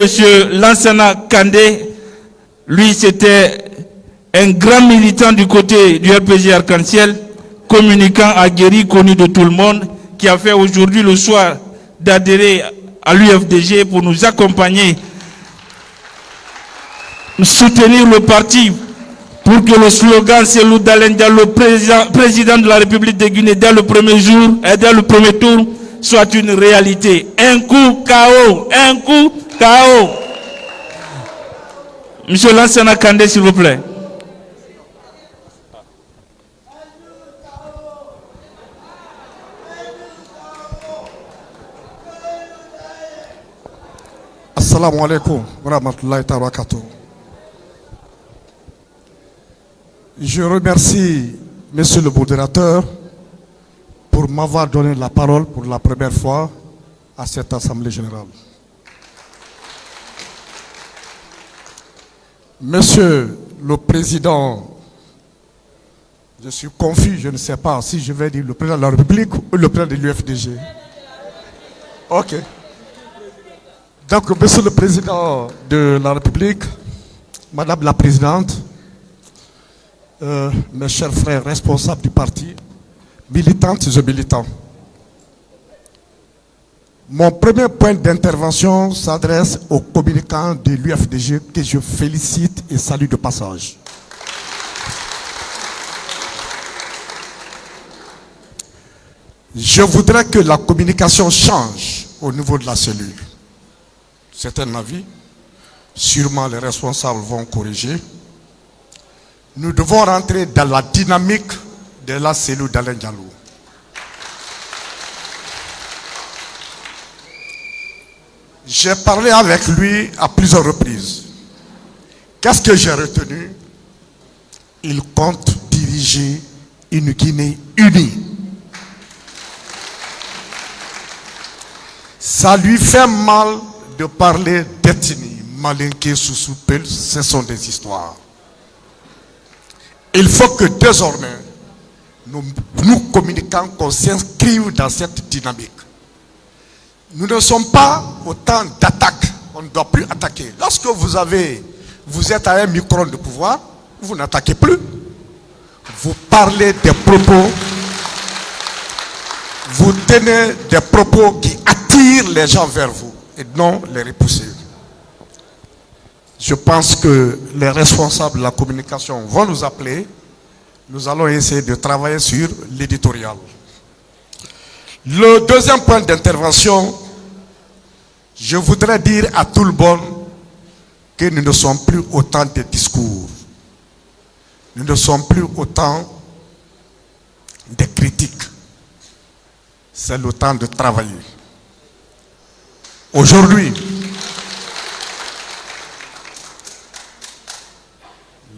Monsieur Lansana Kandé, lui c'était un grand militant du côté du RPG Arc-en-Ciel, communicant aguerri, connu de tout le monde, qui a fait aujourd'hui le choix d'adhérer à l'UFDG pour nous accompagner, soutenir le parti pour que le slogan Cellou Dalein Diallo, président de la République de Guinée dès le premier jour et dès le premier tour, soit une réalité. Un coup KO, un coup KO. Monsieur Lansana Kandé, s'il vous plaît. Assalamu alaikum wa rahmatullahi wa barakatuh. Je remercie Monsieur le modérateur pour m'avoir donné la parole pour la première fois à cette Assemblée générale. Monsieur le Président, je suis confus, je ne sais pas si je vais dire le Président de la République ou le Président de l'UFDG. Ok. Donc, Monsieur le Président de la République, Madame la Présidente, mes chers frères responsables du parti, militantes et militants. Mon premier point d'intervention s'adresse aux communicants de l'UFDG que je félicite et salue de passage. Je voudrais que la communication change au niveau de la cellule. C'est un avis. Sûrement les responsables vont corriger. Nous devons rentrer dans la dynamique de la cellule d'Alain Diallo. J'ai parlé avec lui à plusieurs reprises. Qu'est-ce que j'ai retenu? Il compte diriger une Guinée unie. Ça lui fait mal de parler d'ethnie, Malinké, Soussou, Peul, ce sont des histoires. Il faut que désormais, nous communiquons, qu'on s'inscrive dans cette dynamique. Nous ne sommes pas au temps d'attaque. On ne doit plus attaquer. Lorsque vous êtes à un micron de pouvoir, vous n'attaquez plus. Vous parlez des propos, vous tenez des propos qui attirent les gens vers vous et non les repousser. Je pense que les responsables de la communication vont nous appeler. Nous allons essayer de travailler sur l'éditorial. Le deuxième point d'intervention, je voudrais dire à tout le monde que nous ne sommes plus au temps des discours. Nous ne sommes plus au temps des critiques. C'est le temps de travailler. Aujourd'hui,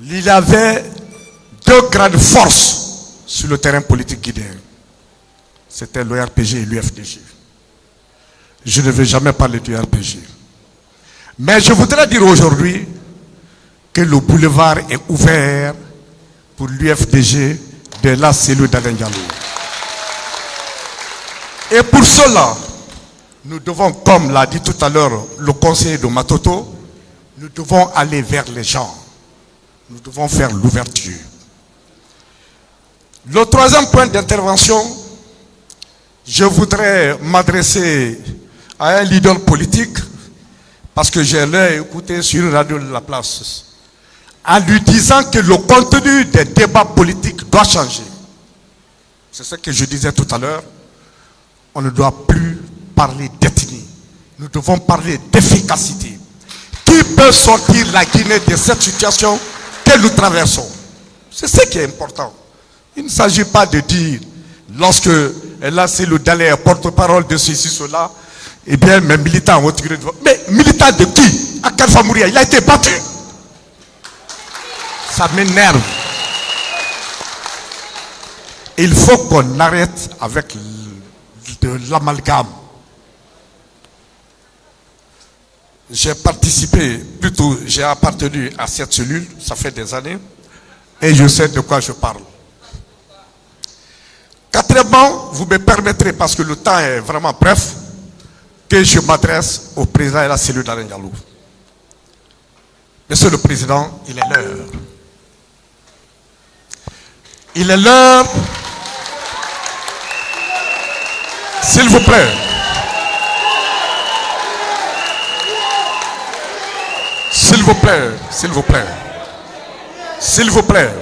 il y avait deux grandes forces sur le terrain politique guinéen. C'était le RPG et l'UFDG. Je ne vais jamais parler du RPG. Mais je voudrais dire aujourd'hui que le boulevard est ouvert pour l'UFDG de la cellule d'Alain Diallo. Et pour cela, nous devons, comme l'a dit tout à l'heure le conseiller de Matoto, nous devons aller vers les gens. Nous devons faire l'ouverture. Le troisième point d'intervention, je voudrais m'adresser à un leader politique, parce que je l'ai écouté sur Radio de la Place, en lui disant que le contenu des débats politiques doit changer. C'est ce que je disais tout à l'heure. On ne doit plus parler d'ethnie. Nous devons parler d'efficacité. Qui peut sortir la Guinée de cette situation que nous traversons? C'est ce qui est important. Il ne s'agit pas de dire, lorsque là c'est le Dalé porte-parole de ceci, cela, eh bien mes militants ont tiré devant. Mais militant de qui? À Kalfa Mouria, il a été battu. Ça m'énerve. Il faut qu'on arrête avec de l'amalgame. J'ai participé, plutôt j'ai appartenu à cette cellule, ça fait des années, et je sais de quoi je parle. Quatrièmement, vous me permettrez, parce que le temps est vraiment bref, que je m'adresse au président de la cellule d'Alain Diallo. Monsieur le Président, il est l'heure. Il est l'heure. S'il vous plaît. S'il vous plaît, s'il vous plaît. S'il vous plaît.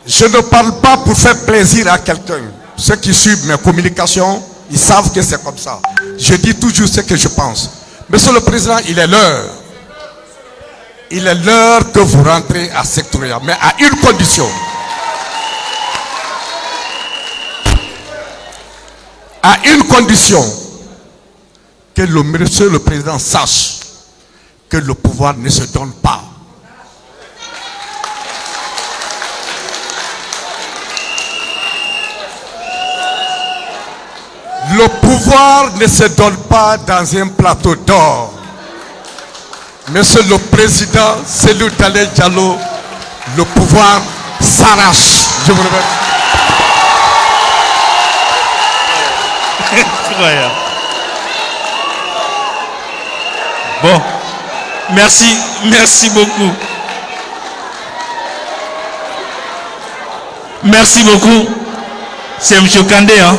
Je ne parle pas pour faire plaisir à quelqu'un. Ceux qui suivent mes communications, ils savent que c'est comme ça. Je dis toujours ce que je pense. Monsieur le Président, il est l'heure. Il est l'heure que vous rentrez à Sectoria, mais à une condition. À une condition. Que le Monsieur le Président sache que le pouvoir ne se donne pas. Le pouvoir ne se donne pas dans un plateau d'or. Monsieur le Président, Cellou Dalein Diallo, le pouvoir s'arrache. Je vous remercie. Incroyable. Bon, merci beaucoup. Merci beaucoup. C'est M. Kandé, hein?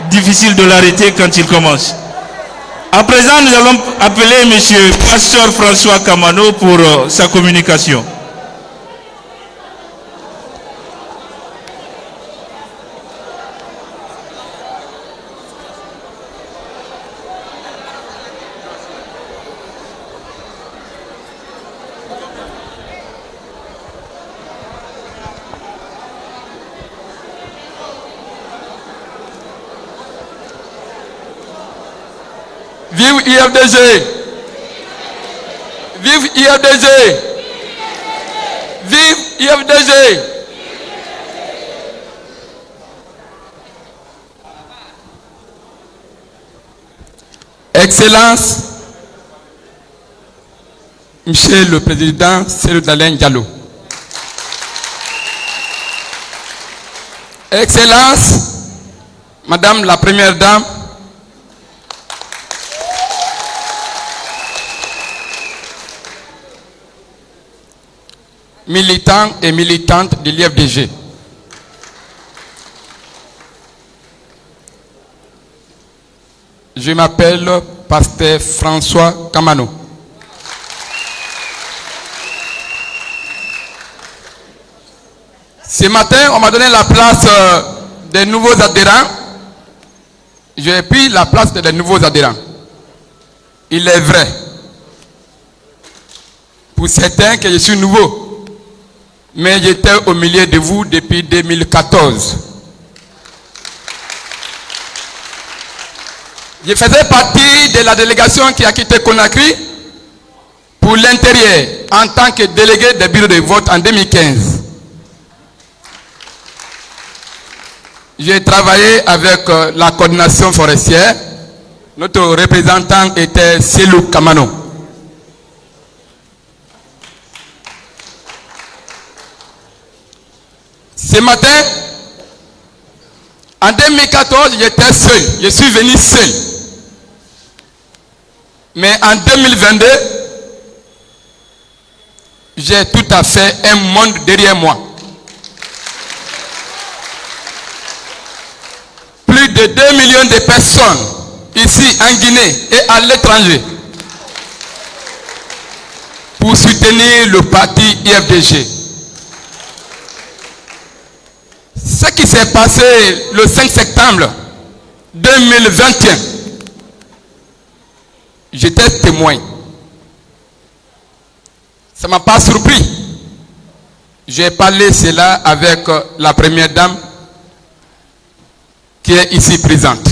Difficile de l'arrêter quand il commence. À présent, nous allons appeler M. Pasteur François Kamano pour sa communication. Vive IFDG! Vive IFDG! Vive IFDG! Excellence, Monsieur le Président Cellou Dalein Diallo. Excellence, Madame la Première Dame, militants et militantes de l'IFDG. Je m'appelle Pasteur François Kamano. Ce matin, on m'a donné la place des nouveaux adhérents. J'ai pris la place des nouveaux adhérents. Il est vrai, pour certains, que je suis nouveau. Mais j'étais au milieu de vous depuis 2014. Je faisais partie de la délégation qui a quitté Conakry pour l'intérieur en tant que délégué des bureaux de vote en 2015. J'ai travaillé avec la coordination forestière. Notre représentant était Cellou Kamano. Ce matin, en 2014, j'étais seul. Je suis venu seul. Mais en 2022, j'ai tout à fait un monde derrière moi. Plus de 2 millions de personnes ici en Guinée et à l'étranger pour soutenir le parti IFDG. Ce qui s'est passé le 5 septembre 2021, j'étais témoin. Ça ne m'a pas surpris. J'ai parlé cela avec la Première Dame qui est ici présente.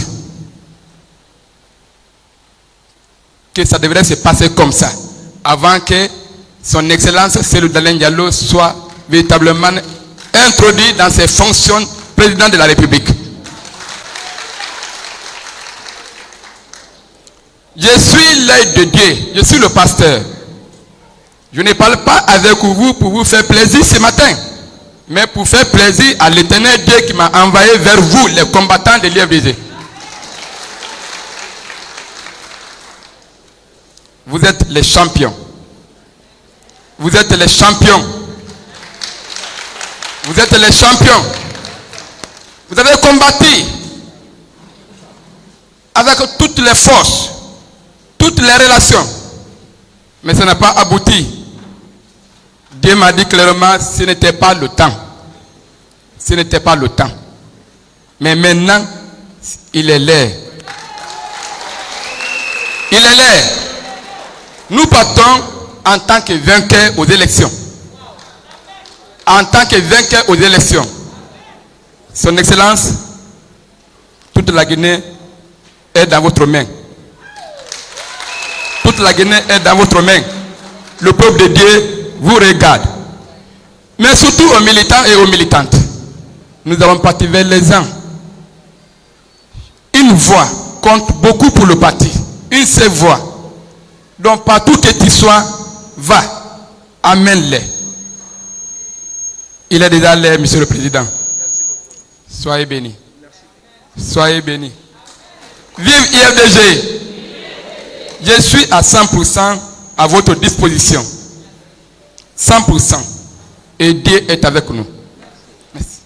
Que ça devrait se passer comme ça, avant que son Excellence Cellou Dalein Diallo soit véritablement introduit dans ses fonctions président de la République. Je suis l'œil de Dieu, je suis le pasteur. Je ne parle pas avec vous pour vous faire plaisir ce matin, mais pour faire plaisir à l'Éternel Dieu qui m'a envoyé vers vous, les combattants de l'IFDG. Vous êtes les champions. Vous êtes les champions. Vous êtes les champions. Vous avez combattu avec toutes les forces, toutes les relations. Mais ça n'a pas abouti. Dieu m'a dit clairement, ce n'était pas le temps. Ce n'était pas le temps. Mais maintenant, il est l'heure. Il est l'heure. Nous partons en tant que vainqueurs aux élections. En tant que vainqueurs aux élections. Son Excellence, toute la Guinée est dans votre main. Toute la Guinée est dans votre main. Le peuple de Dieu vous regarde. Mais surtout aux militants et aux militantes. Nous allons partir vers les uns. Une voix compte beaucoup pour le parti. Une seule voix. Donc partout que tu sois, va. Amène-les. Il est déjà là, Monsieur le Président. Soyez bénis. Soyez bénis. Vive IFDG. Je suis à 100% à votre disposition. 100%. Et Dieu est avec nous. Merci.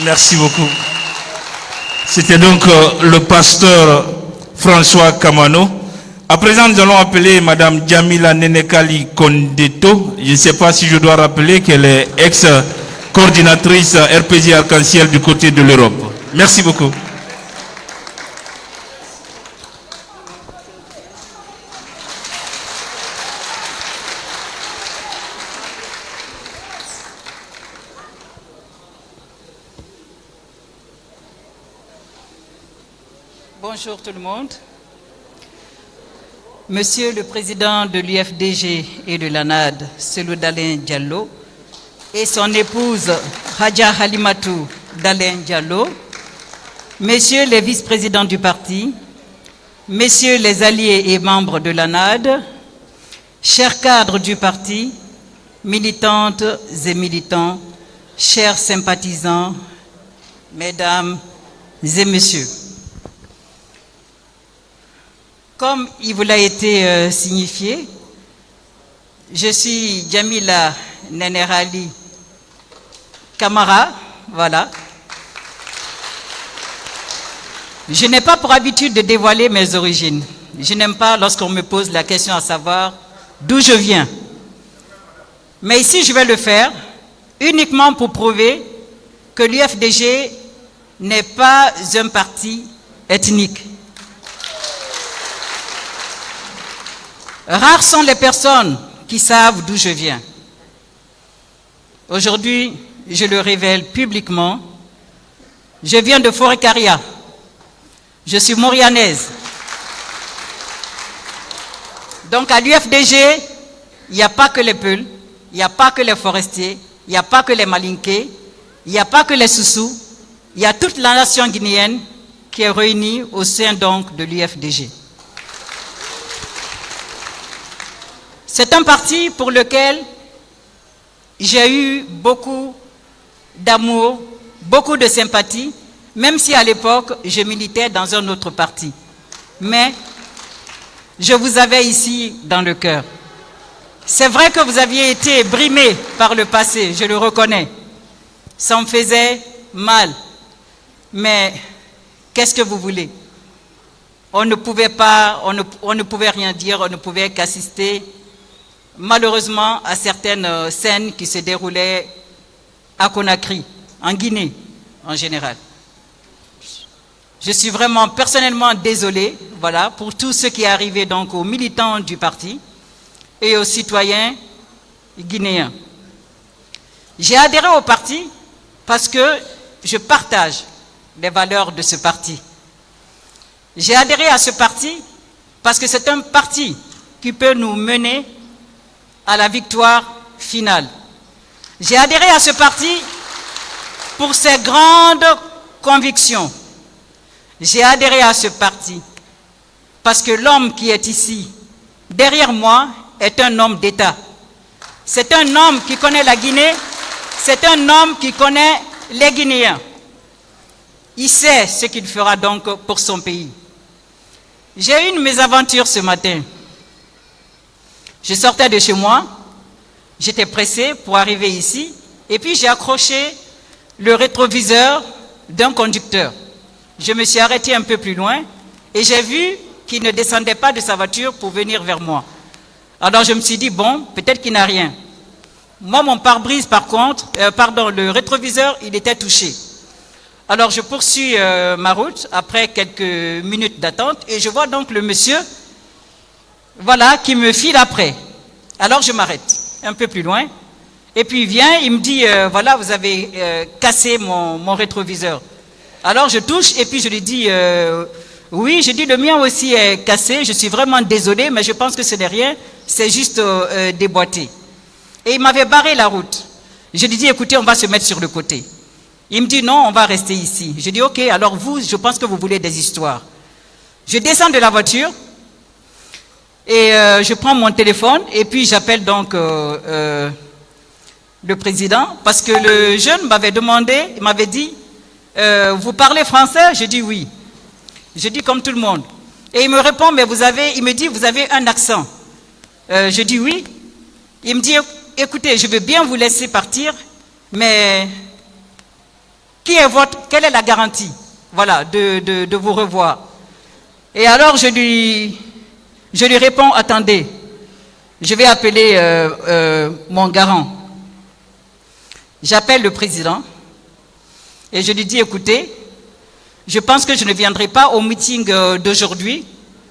Merci beaucoup. C'était donc le pasteur François Kamano. À présent, nous allons appeler Madame Djamila Nenekali Kondeto. Je ne sais pas si je dois rappeler qu'elle est ex-coordinatrice RPG Arc-en-Ciel du côté de l'Europe. Merci beaucoup. Bonjour tout le monde. Monsieur le Président de l'UFDG et de l'ANAD, Selou Dalein Diallo, et son épouse Hadja Halimatou Dalein Diallo, Messieurs les vice-présidents du parti, Messieurs les alliés et membres de l'ANAD, chers cadres du parti, militantes et militants, chers sympathisants, Mesdames et Messieurs. Comme il vous l'a été signifié, je suis Djamila Nenerali Kamara, voilà. Je n'ai pas pour habitude de dévoiler mes origines. Je n'aime pas lorsqu'on me pose la question à savoir d'où je viens. Mais ici, je vais le faire uniquement pour prouver que l'UFDG n'est pas un parti ethnique. Rares sont les personnes qui savent d'où je viens. Aujourd'hui, je le révèle publiquement. Je viens de Forêt-Caria. Je suis maurianaise. Donc à l'UFDG, il n'y a pas que les Peuls, il n'y a pas que les forestiers, il n'y a pas que les Malinqués, il n'y a pas que les Soussous, il y a toute la nation guinéenne qui est réunie au sein donc de l'UFDG. C'est un parti pour lequel j'ai eu beaucoup d'amour, beaucoup de sympathie, même si à l'époque, je militais dans un autre parti. Mais je vous avais ici dans le cœur. C'est vrai que vous aviez été brimés par le passé, je le reconnais. Ça me faisait mal. Mais qu'est-ce que vous voulez? On ne pouvait pas, on ne pouvait rien dire, on ne pouvait qu'assister malheureusement à certaines scènes qui se déroulaient à Conakry, en Guinée en général. Je suis vraiment personnellement désolé, voilà, pour tout ce qui est arrivé donc aux militants du parti et aux citoyens guinéens. J'ai adhéré au parti parce que je partage les valeurs de ce parti. J'ai adhéré à ce parti parce que c'est un parti qui peut nous mener à la victoire finale. J'ai adhéré à ce parti pour ses grandes convictions. J'ai adhéré à ce parti parce que l'homme qui est ici, derrière moi, est un homme d'État. C'est un homme qui connaît la Guinée, c'est un homme qui connaît les Guinéens. Il sait ce qu'il fera donc pour son pays. J'ai eu une mésaventure ce matin. Je sortais de chez moi, J'étais pressé pour arriver ici. Et puis j'ai accroché le rétroviseur d'un conducteur. Je me suis arrêté un peu plus loin et j'ai vu qu'il ne descendait pas de sa voiture pour venir vers moi. Alors je me suis dit, bon, peut-être qu'il n'a rien. Moi, mon pare-brise, par contre, le rétroviseur, il était touché. Alors je poursuis ma route après quelques minutes d'attente et je vois donc le monsieur, voilà, qui me file après. Alors je m'arrête un peu plus loin et puis il vient, il me dit, voilà, vous avez cassé mon rétroviseur. Alors je touche et puis je lui dis, oui, je dis, le mien aussi est cassé, je suis vraiment désolé, mais je pense que ce n'est rien, c'est juste déboîté. Et il m'avait barré la route. Je lui dis, écoutez, on va se mettre sur le côté. Il me dit, non, on va rester ici. Je dis, ok, alors vous, je pense que vous voulez des histoires. Je descends de la voiture et je prends mon téléphone et puis j'appelle donc le président parce que le jeune m'avait demandé, il m'avait dit, vous parlez français? Je dis oui. Je dis comme tout le monde. Et il me répond, mais il me dit, vous avez un accent. Je dis oui. Il me dit, écoutez, je veux bien vous laisser partir, mais quelle est la garantie, voilà, de vous revoir? Et alors je lui réponds, attendez, je vais appeler mon garant. J'appelle le président et je lui dis, écoutez, je pense que je ne viendrai pas au meeting d'aujourd'hui.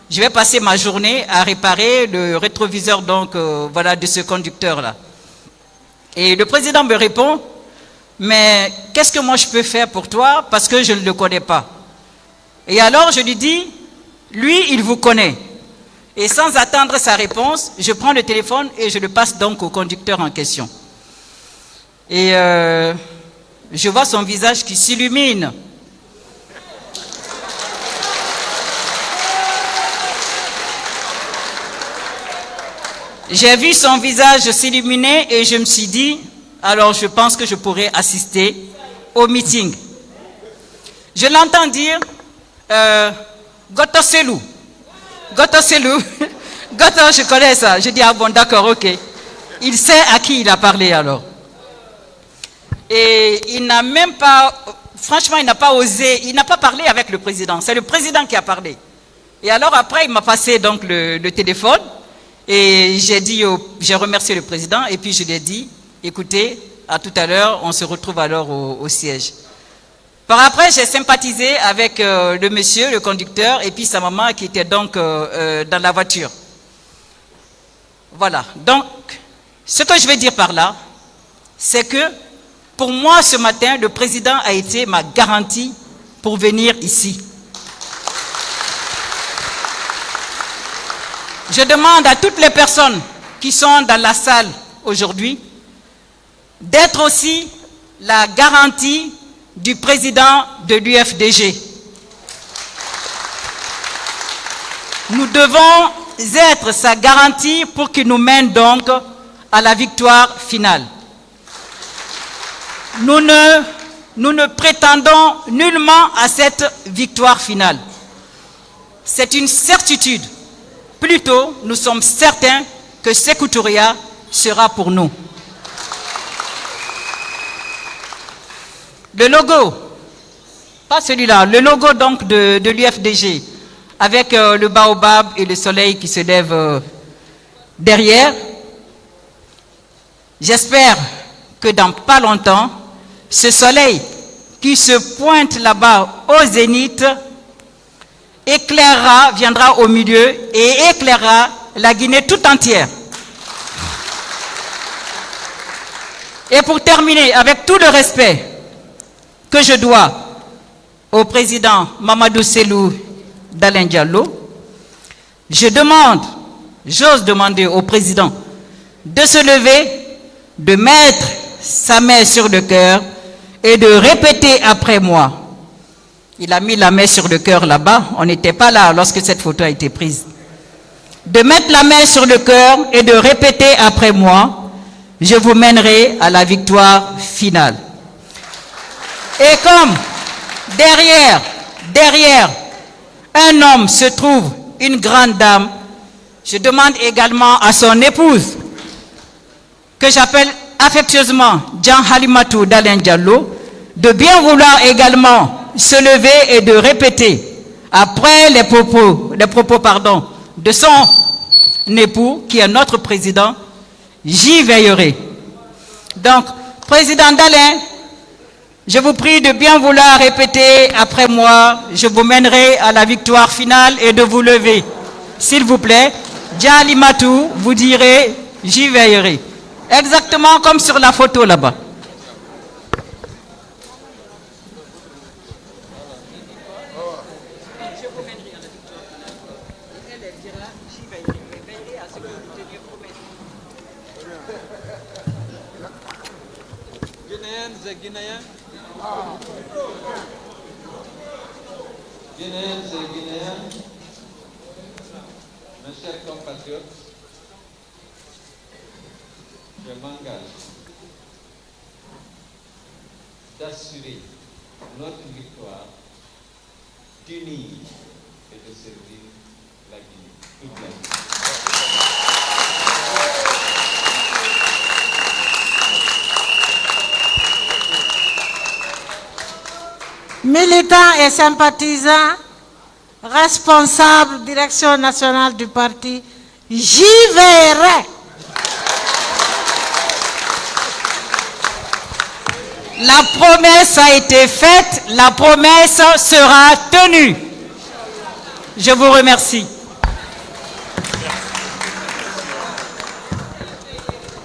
Je vais passer ma journée à réparer le rétroviseur donc, voilà, de ce conducteur-là. Et le président me répond, mais qu'est-ce que moi je peux faire pour toi parce que je ne le connais pas? Et alors je lui dis, lui, il vous connaît. Et sans attendre sa réponse, je prends le téléphone et je le passe donc au conducteur en question. Et je vois son visage qui s'illumine. J'ai vu son visage s'illuminer et je me suis dit, alors je pense que je pourrais assister au meeting. Je l'entends dire, Goto Selou. Goto Selou. Goto, je connais ça. Je dis, ah bon, d'accord, ok. Il sait à qui il a parlé alors. Et il n'a même pas, franchement, il n'a pas osé, il n'a pas parlé avec le président. C'est le président qui a parlé. Et alors après, il m'a passé donc le téléphone. Et j'ai remercié le président et puis je lui ai dit, écoutez, à tout à l'heure, on se retrouve alors au siège. Par après, j'ai sympathisé avec le monsieur, le conducteur, et puis sa maman qui était donc dans la voiture. Voilà. Donc, ce que je vais dire par là, c'est que pour moi, ce matin, le président a été ma garantie pour venir ici. Je demande à toutes les personnes qui sont dans la salle aujourd'hui d'être aussi la garantie du président de l'UFDG. Nous devons être sa garantie pour qu'il nous mène donc à la victoire finale. Nous ne prétendons nullement à cette victoire finale. C'est une certitude. Plutôt, nous sommes certains que Sékou Touré sera pour nous. Le logo, pas celui-là, le logo donc de l'UFDG, avec le baobab et le soleil qui se lève derrière. J'espère que dans pas longtemps, ce soleil qui se pointe là-bas au zénith viendra au milieu et éclairera la Guinée tout entière. Et pour terminer, avec tout le respect que je dois au président Mamadou Selou d'Alain Diallo, j'ose demander au président de se lever, de mettre sa main sur le cœur et de répéter après moi. Il a mis la main sur le cœur là-bas, on n'était pas là lorsque cette photo a été prise. De mettre la main sur le cœur et de répéter après moi, je vous mènerai à la victoire finale. Et comme derrière un homme se trouve une grande dame, je demande également à son épouse que j'appelle affectueusement Jean Halimatou d'Alain Diallo, de bien vouloir également se lever et de répéter, après les propos de son époux, qui est notre président, j'y veillerai. Donc, président d'Alain, je vous prie de bien vouloir répéter après moi, je vous mènerai à la victoire finale et de vous lever. S'il vous plaît, Jean Halimatou, vous direz, j'y veillerai. Exactement comme sur la photo là-bas. Guinéennes et Guinéens, mes chers compatriotes, je m'engage d'assurer notre victoire, d'unir et de servir la Guinée toute la vie. Militants et sympathisants, responsables, direction nationale du parti, j'y veillerai. La promesse a été faite, la promesse sera tenue. Je vous remercie.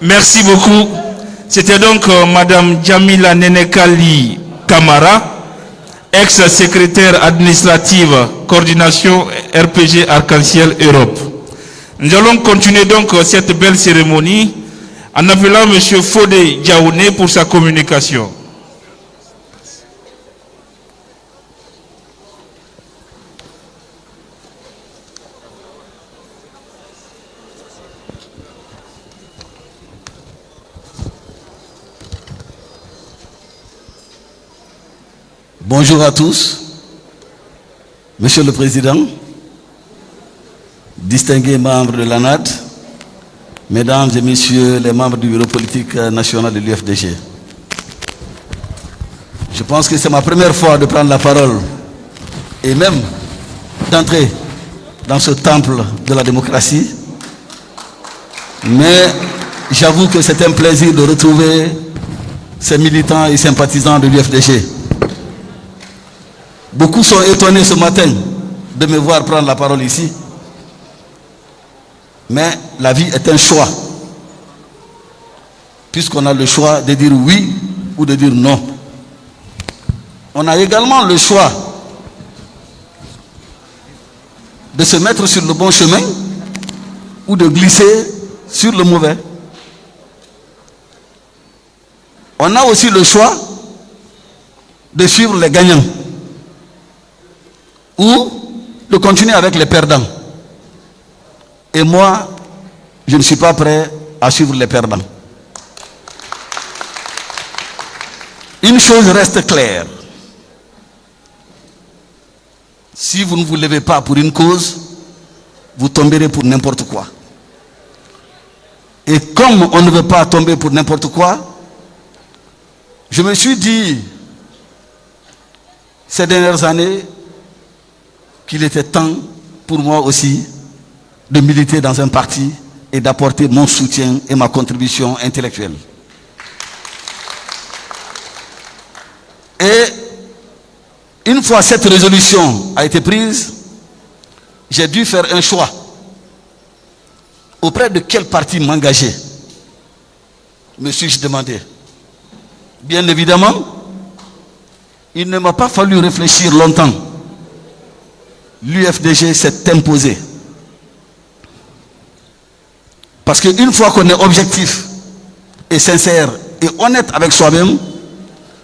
Merci beaucoup. C'était donc Madame Djamila Nenekali Kamara, ex-secrétaire administrative, coordination RPG Arc-en-Ciel Europe. Nous allons continuer donc cette belle cérémonie en appelant M. Fodé Diaouné pour sa communication. Bonjour à tous, Monsieur le Président, distingués membres de l'ANAD, Mesdames et Messieurs les membres du Bureau politique national de l'UFDG. Je pense que c'est ma première fois de prendre la parole et même d'entrer dans ce temple de la démocratie. Mais j'avoue que c'est un plaisir de retrouver ces militants et sympathisants de l'UFDG. Beaucoup sont étonnés ce matin de me voir prendre la parole ici. Mais la vie est un choix. Puisqu'on a le choix de dire oui ou de dire non. On a également le choix de se mettre sur le bon chemin ou de glisser sur le mauvais. On a aussi le choix de suivre les gagnants ou de continuer avec les perdants. Et moi, je ne suis pas prêt à suivre les perdants. Une chose reste claire. Si vous ne vous levez pas pour une cause, vous tomberez pour n'importe quoi. Et comme on ne veut pas tomber pour n'importe quoi, je me suis dit ces dernières années qu'il était temps pour moi aussi de militer dans un parti et d'apporter mon soutien et ma contribution intellectuelle. Et une fois cette résolution a été prise, j'ai dû faire un choix. Auprès de quel parti m'engager? Me suis-je demandé. Bien évidemment, il ne m'a pas fallu réfléchir longtemps. L'UFDG s'est imposé. Parce qu'une fois qu'on est objectif et sincère et honnête avec soi-même,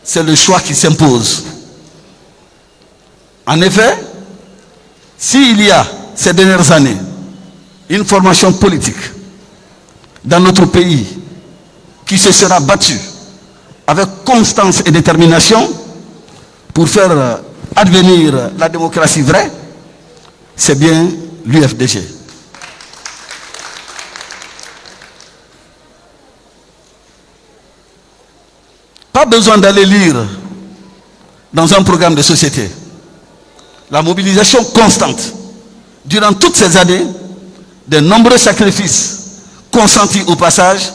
c'est le choix qui s'impose. En effet, s'il y a ces dernières années une formation politique dans notre pays qui se sera battue avec constance et détermination pour faire advenir la démocratie vraie, c'est bien l'UFDG. Pas besoin d'aller lire dans un programme de société. La mobilisation constante durant toutes ces années, de nombreux sacrifices consentis au passage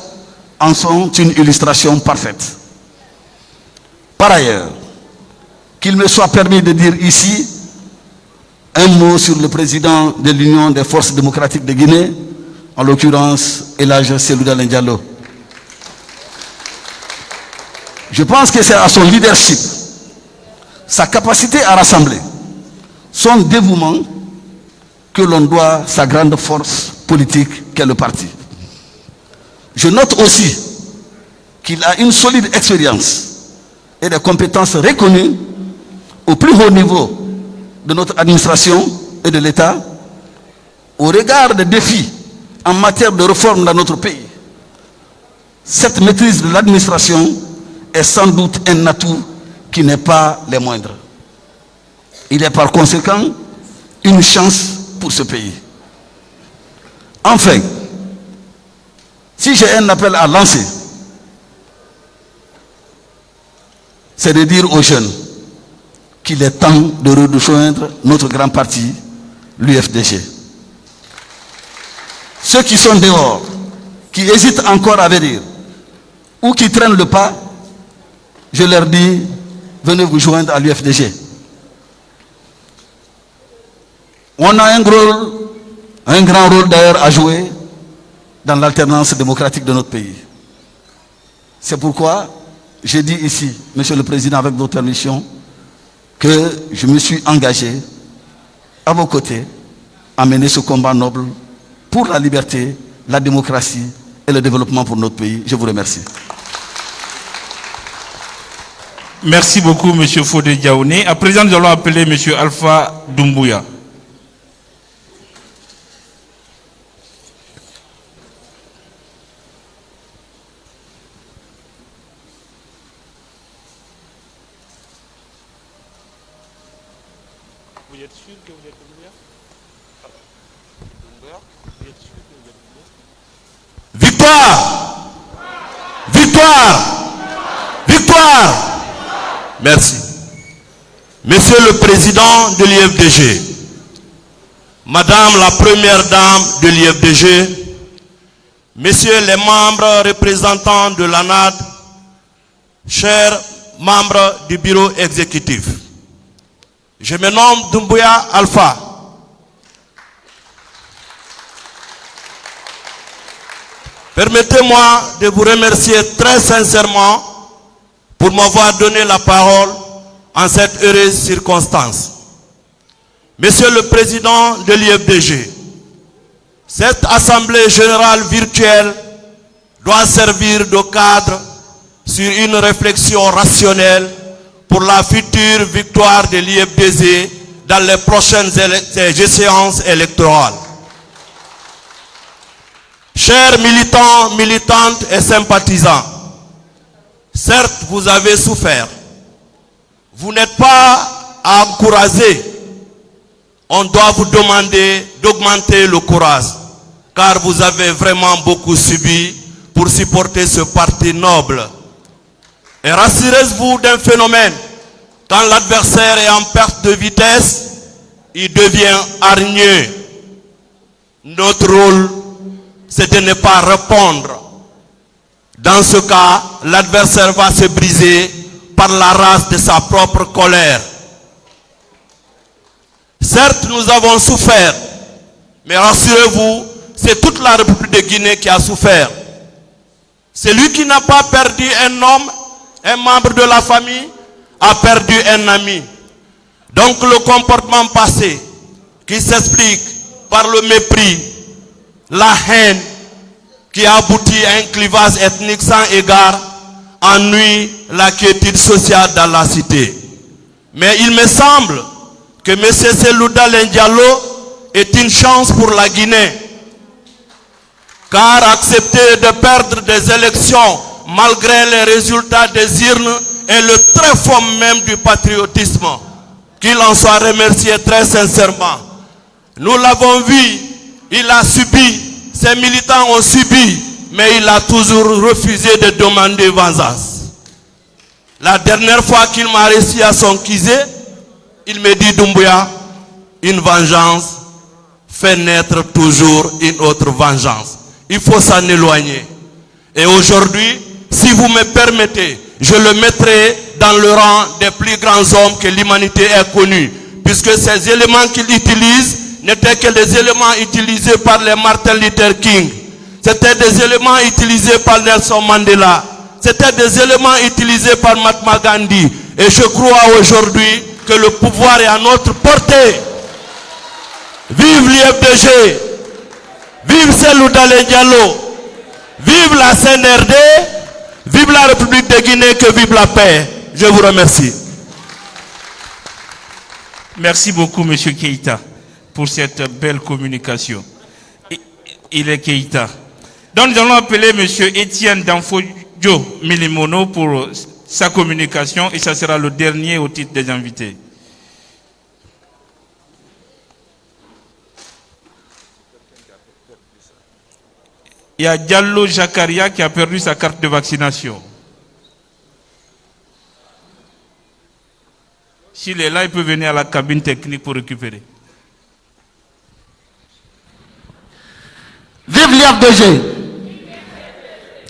en sont une illustration parfaite. Par ailleurs, qu'il me soit permis de dire ici un mot sur le président de l'Union des forces démocratiques de Guinée, en l'occurrence Elhadji Cellou Dalein Diallo. Je pense que c'est à son leadership, sa capacité à rassembler, son dévouement que l'on doit sa grande force politique qu'est le parti. Je note aussi qu'il a une solide expérience et des compétences reconnues au plus haut niveau de notre administration et de l'État au regard des défis en matière de réforme dans notre pays. Cette maîtrise de l'administration est sans doute un atout qui n'est pas les moindres. Il est par conséquent une chance pour ce pays. Enfin, si j'ai un appel à lancer, c'est de dire aux jeunes qu'il est temps de rejoindre notre grand parti, l'UFDG. Ceux qui sont dehors, qui hésitent encore à venir, ou qui traînent le pas, je leur dis, venez vous joindre à l'UFDG. On a un grand rôle d'ailleurs à jouer dans l'alternance démocratique de notre pays. C'est pourquoi j'ai dit ici, Monsieur le Président, avec votre permission, que je me suis engagé à vos côtés à mener ce combat noble pour la liberté, la démocratie et le développement pour notre pays. Je vous remercie. Merci beaucoup, M. Fodé Diaoné. À présent, nous allons appeler M. Alpha Doumbouya. Vous êtes sûr que vous êtes Doumbouya? Vous êtes sûr que vous êtes Doumbouya? Victoire! Victoire! Victoire! Merci. Monsieur le Président de l'IFDG, Madame la Première Dame de l'IFDG, Messieurs les membres représentants de l'ANAD, chers membres du bureau exécutif, je me nomme Doumbouya Alpha. Permettez-moi de vous remercier très sincèrement pour m'avoir donné la parole en cette heureuse circonstance. Monsieur le Président de l'IFDG, cette Assemblée générale virtuelle doit servir de cadre sur une réflexion rationnelle pour la future victoire de l'IFDG dans les prochaines échéances électorales. Chers militants, militantes et sympathisants, certes, vous avez souffert. Vous n'êtes pas à encourager. On doit vous demander d'augmenter le courage, car vous avez vraiment beaucoup subi pour supporter ce parti noble. Et rassurez-vous d'un phénomène, quand l'adversaire est en perte de vitesse, il devient hargneux. Notre rôle, c'est de ne pas répondre. Dans ce cas, l'adversaire va se briser par la rage de sa propre colère. Certes, nous avons souffert, mais rassurez-vous, c'est toute la République de Guinée qui a souffert. Celui qui n'a pas perdu un homme, un membre de la famille, a perdu un ami. Donc le comportement passé, qui s'explique par le mépris, la haine, qui a abouti à un clivage ethnique sans égard, ennuie la quiétude sociale dans la cité. Mais il me semble que M. Cellou Dalein Diallo est une chance pour la Guinée. Car accepter de perdre des élections malgré les résultats des urnes est le très fond même du patriotisme. Qu'il en soit remercié très sincèrement. Nous l'avons vu, il a subi. Ses militants ont subi, mais il a toujours refusé de demander vengeance. La dernière fois qu'il m'a réussi à s'enquiser, il me dit, Doumbouya, une vengeance fait naître toujours une autre vengeance. Il faut s'en éloigner. Et aujourd'hui, si vous me permettez, je le mettrai dans le rang des plus grands hommes que l'humanité ait connus. Puisque ces éléments qu'il utilise n'étaient que des éléments utilisés par les Martin Luther King. C'était des éléments utilisés par Nelson Mandela. C'était des éléments utilisés par Mahatma Gandhi. Et je crois aujourd'hui que le pouvoir est à notre portée. Vive l'IFDG, vive Cellou Dalein Diallo, vive la CNRD, vive la République de Guinée, que vive la paix. Je vous remercie. Merci beaucoup, M. Keïta, pour cette belle communication. Il est Keïta. Donc nous allons appeler M. Étienne Danfodjo Milimono pour sa communication et ça sera le dernier au titre des invités. Il y a Diallo Jakaria qui a perdu sa carte de vaccination. S'il est là, il peut venir à la cabine technique pour récupérer. Vive l'IFDG.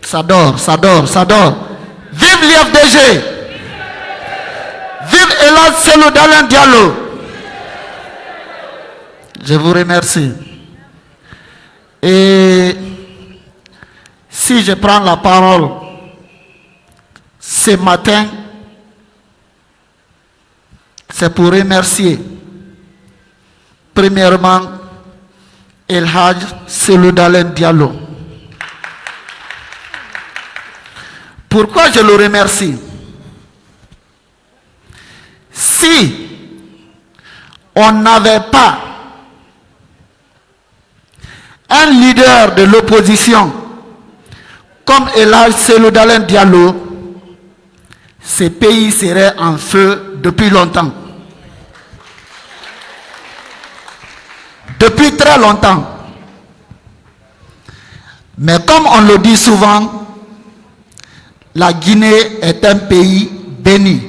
Ça dort, ça dort, ça dort. Vive l'IFDG. Vive Elhadji Cellou Dalein Diallo. Je vous remercie. Et si je prends la parole ce matin, c'est pour remercier premièrement Elhadji Cellou Dalein Diallo. Pourquoi je le remercie? Si on n'avait pas un leader de l'opposition comme Elhadji Cellou Dalein Diallo, ce pays serait en feu depuis longtemps. Depuis très longtemps. Mais comme on le dit souvent, la Guinée est un pays béni.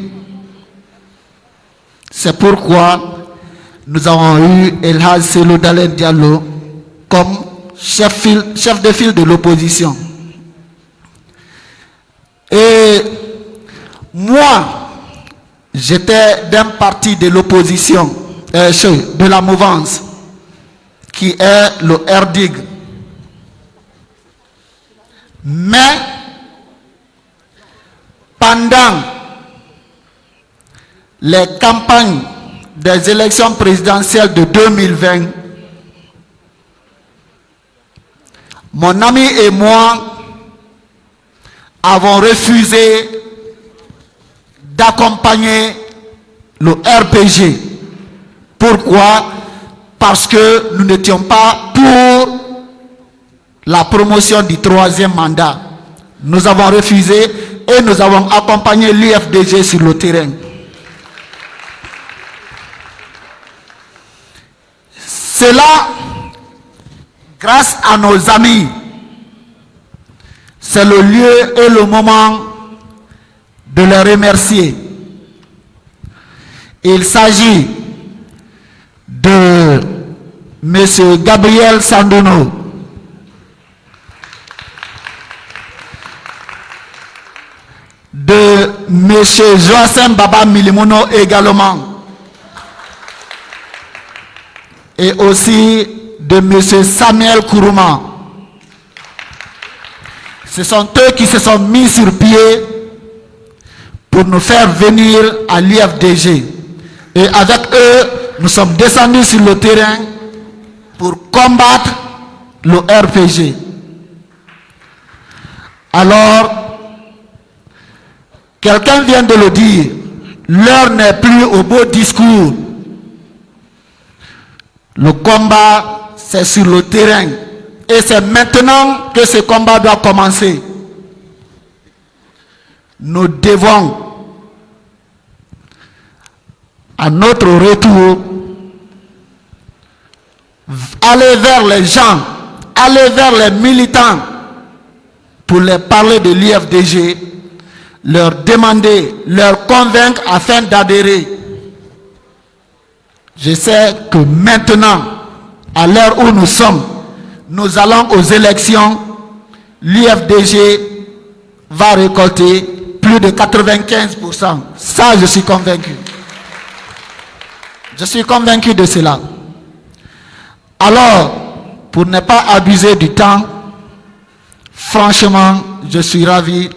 C'est pourquoi nous avons eu Elhadji Cellou Dalein Diallo comme chef de file de l'opposition. Et moi, j'étais d'un parti de l'opposition, de la mouvance, qui est le RDIG. Mais pendant les campagnes des élections présidentielles de 2020, mon ami et moi avons refusé d'accompagner le RPG. Pourquoi? Parce que nous n'étions pas pour la promotion du troisième mandat. Nous avons refusé et nous avons accompagné l'IFDG sur le terrain. Cela, grâce à nos amis, c'est le lieu et le moment de les remercier. Il s'agit de M. Gabriel Sandono, de M. Joachim Baba Milimono également, et aussi de M. Samuel Kourouma. Ce sont eux qui se sont mis sur pied pour nous faire venir à l'IFDG. Et avec eux, nous sommes descendus sur le terrain pour combattre le RPG. Alors, quelqu'un vient de le dire, l'heure n'est plus au beau discours. Le combat, c'est sur le terrain. Et c'est maintenant que ce combat doit commencer. Nous devons, à notre retour, aller vers les gens, aller vers les militants pour les parler de l'IFDG, leur demander, leur convaincre afin d'adhérer. Je sais que maintenant, à l'heure où nous sommes, nous allons aux élections, l'UFDG va récolter plus de 95%. Ça, je suis convaincu. Je suis convaincu de cela. Alors, pour ne pas abuser du temps, franchement, je suis ravi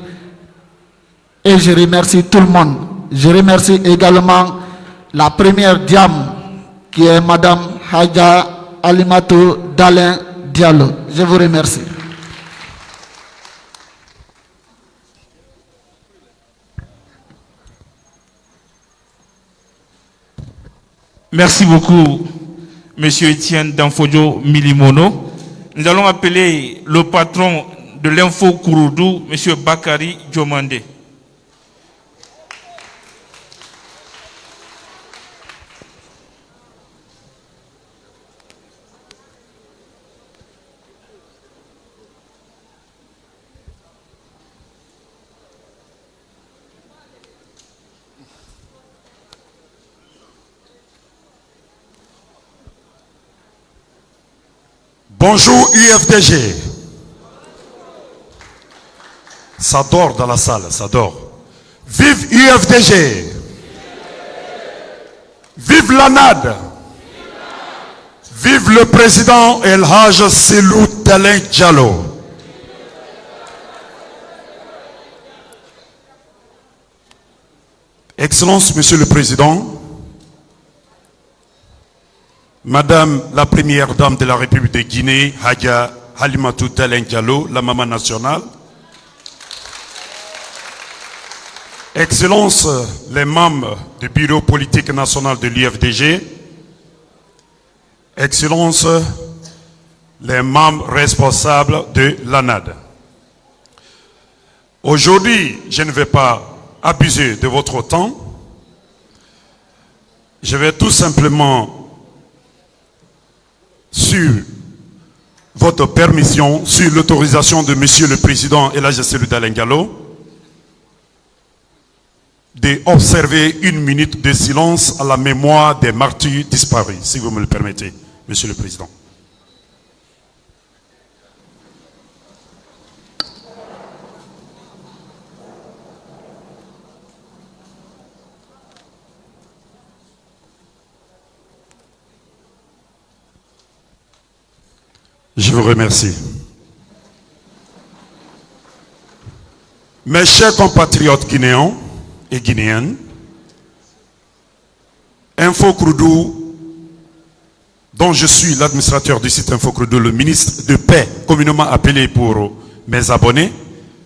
et je remercie tout le monde. Je remercie également la première dame qui est Madame Hadja Alimatou Dalin Diallo. Je vous remercie. Merci beaucoup, Monsieur Etienne Danfodjo Milimono. Nous allons appeler le patron de l'Info Kouroudou, Monsieur Bakari Diomandé. Bonjour UFDG. Ça dort dans la salle, ça dort. Vive UFDG. Vive l'ANAD. Vive le président El Hadj Selou Dalin Diallo. Excellence, Monsieur le Président, Madame la Première Dame de la République de Guinée, Hadja Halimatou Dalin Diallo, la maman nationale. Excellence, les membres du Bureau politique national de l'UFDG. Excellence, les membres responsables de l'ANAD. Aujourd'hui, je ne vais pas abuser de votre temps. Je vais tout simplement, sur votre permission, sur l'autorisation de Monsieur le Président El Hadj Selou Dalin Diallo, d'observer 1 minute de silence à la mémoire des martyrs disparus, si vous me le permettez, Monsieur le Président. Je vous remercie. Mes chers compatriotes guinéens et guinéennes, Info Kouroudou, dont je suis l'administrateur du site Info Kouroudou, le ministre de paix, communément appelé pour mes abonnés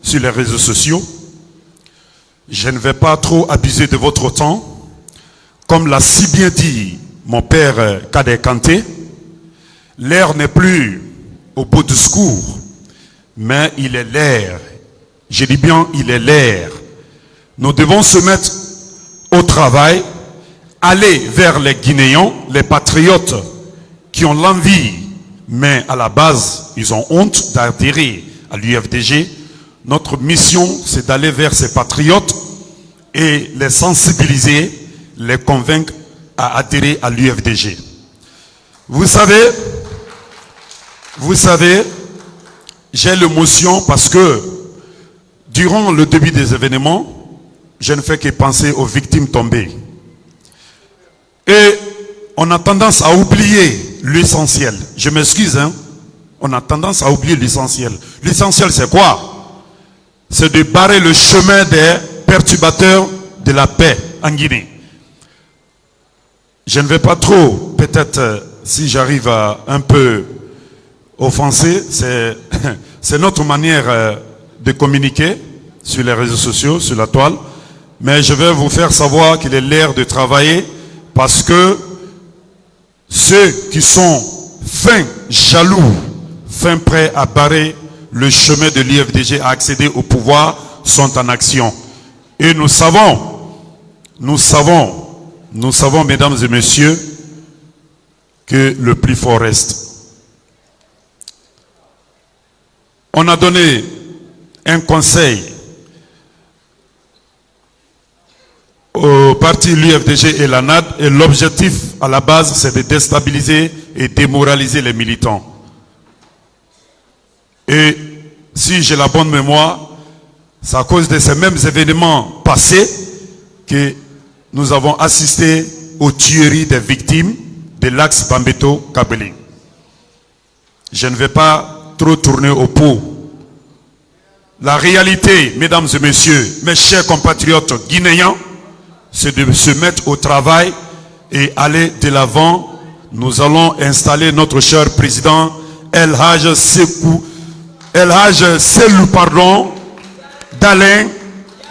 sur les réseaux sociaux, je ne vais pas trop abuser de votre temps. Comme l'a si bien dit mon père Kader Kanté, l'heure n'est plus au beau discours, mais il est l'air. Je dis bien, il est l'air. Nous devons se mettre au travail, aller vers les Guinéens, les patriotes qui ont l'envie, mais à la base, ils ont honte d'adhérer à l'UFDG. Notre mission, c'est d'aller vers ces patriotes et les sensibiliser, les convaincre à adhérer à l'UFDG. Vous savez, j'ai l'émotion parce que durant le début des événements, je ne fais que penser aux victimes tombées. Et on a tendance à oublier l'essentiel. Je m'excuse, hein. On a tendance à oublier l'essentiel. L'essentiel, c'est quoi? C'est de barrer le chemin des perturbateurs de la paix en Guinée. Je ne vais pas trop, peut-être, si j'arrive à un peu offenser, c'est notre manière de communiquer sur les réseaux sociaux, sur la toile. Mais je vais vous faire savoir qu'il est l'heure de travailler parce que ceux qui sont fins jaloux, fins prêts à barrer le chemin de l'UFDG à accéder au pouvoir sont en action. Et nous savons, mesdames et messieurs, que le plus fort reste. On a donné un conseil au parti l'UFDG et la NAD, et l'objectif à la base, c'est de déstabiliser et démoraliser les militants. Et si j'ai la bonne mémoire, c'est à cause de ces mêmes événements passés que nous avons assisté aux tueries des victimes de l'axe Bambeto-Kabylie. Je ne vais pas trop tourner au pot. La réalité, mesdames et messieurs, mes chers compatriotes guinéens, c'est de se mettre au travail et aller de l'avant. Nous allons installer notre cher président El Hadj Selou d'Alain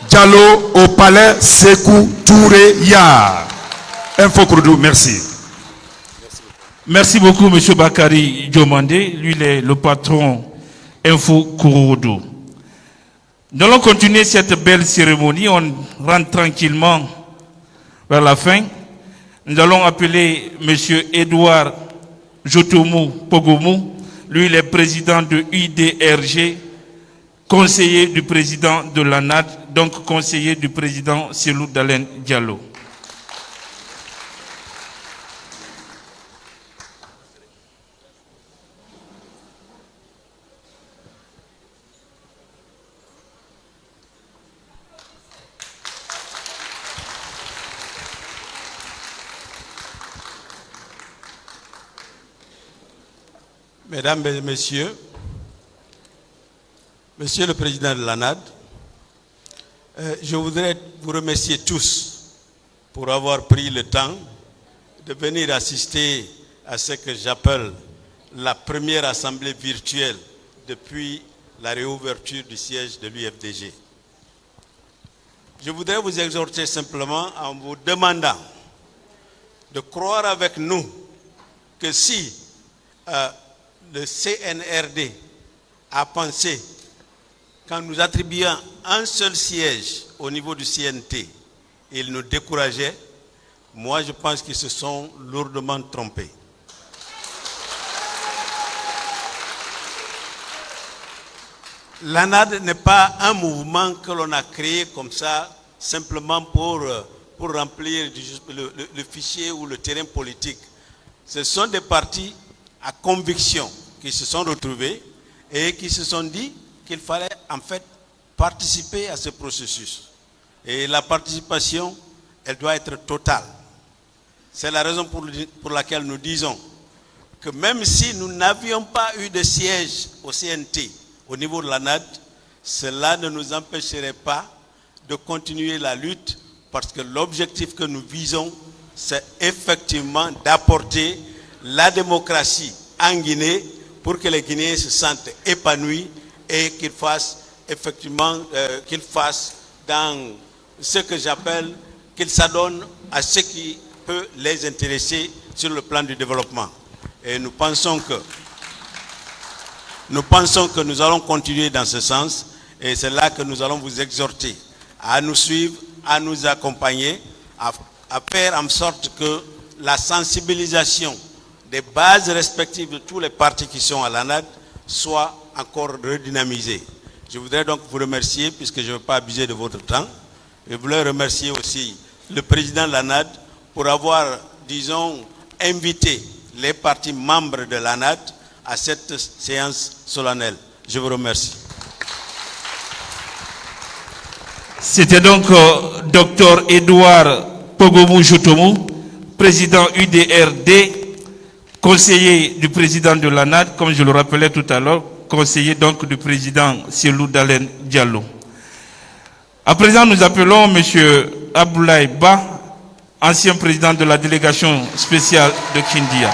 Diallo au palais Sékou Touré Yar. Info Kourou, merci. Merci beaucoup, M. Bakari Diomandé. Lui, il est le patron Info Kourou. Nous allons continuer cette belle cérémonie. On rentre tranquillement vers la fin. Nous allons appeler M. Edouard Jotomou Pogomou. Lui, il est président de UDRG, conseiller du président de la NAD, donc conseiller du président Selou Dalein Diallo. Mesdames et messieurs, Monsieur le Président de la NAD, je voudrais vous remercier tous pour avoir pris le temps de venir assister à ce que j'appelle la première assemblée virtuelle depuis la réouverture du siège de l'UFDG. Je voudrais vous exhorter simplement en vous demandant de croire avec nous que si le CNRD a pensé qu'en nous attribuant un seul siège au niveau du CNT, il nous décourageait, moi je pense qu'ils se sont lourdement trompés. L'ANAD n'est pas un mouvement que l'on a créé comme ça, simplement pour remplir le fichier ou le terrain politique. Ce sont des partis à conviction qui se sont retrouvés et qui se sont dit qu'il fallait en fait participer à ce processus. Et la participation, elle doit être totale. C'est la raison pour laquelle nous disons que même si nous n'avions pas eu de siège au CNT, au niveau de la NAD, cela ne nous empêcherait pas de continuer la lutte parce que l'objectif que nous visons, c'est effectivement d'apporter la démocratie en Guinée pour que les Guinéens se sentent épanouis et qu'ils fassent effectivement, qu'ils fassent dans ce que j'appelle, qu'ils s'adonnent à ce qui peut les intéresser sur le plan du développement. Et nous pensons que nous allons continuer dans ce sens et c'est là que nous allons vous exhorter à nous suivre, à nous accompagner, à faire en sorte que la sensibilisation des bases respectives de tous les partis qui sont à la NAD soit encore redynamisée. Je voudrais donc vous remercier puisque je ne veux pas abuser de votre temps. Je voulais remercier aussi le président de la NAD pour avoir, disons, invité les partis membres de la NAD à cette séance solennelle. Je vous remercie. C'était donc Dr Edouard Pogomou Jotomou, président UDRD, conseiller du président de la NAD, comme je le rappelais tout à l'heure, conseiller donc du président Selou Dalein Diallo. À présent, nous appelons M. Abdoulaye Ba, ancien président de la délégation spéciale de Kindia.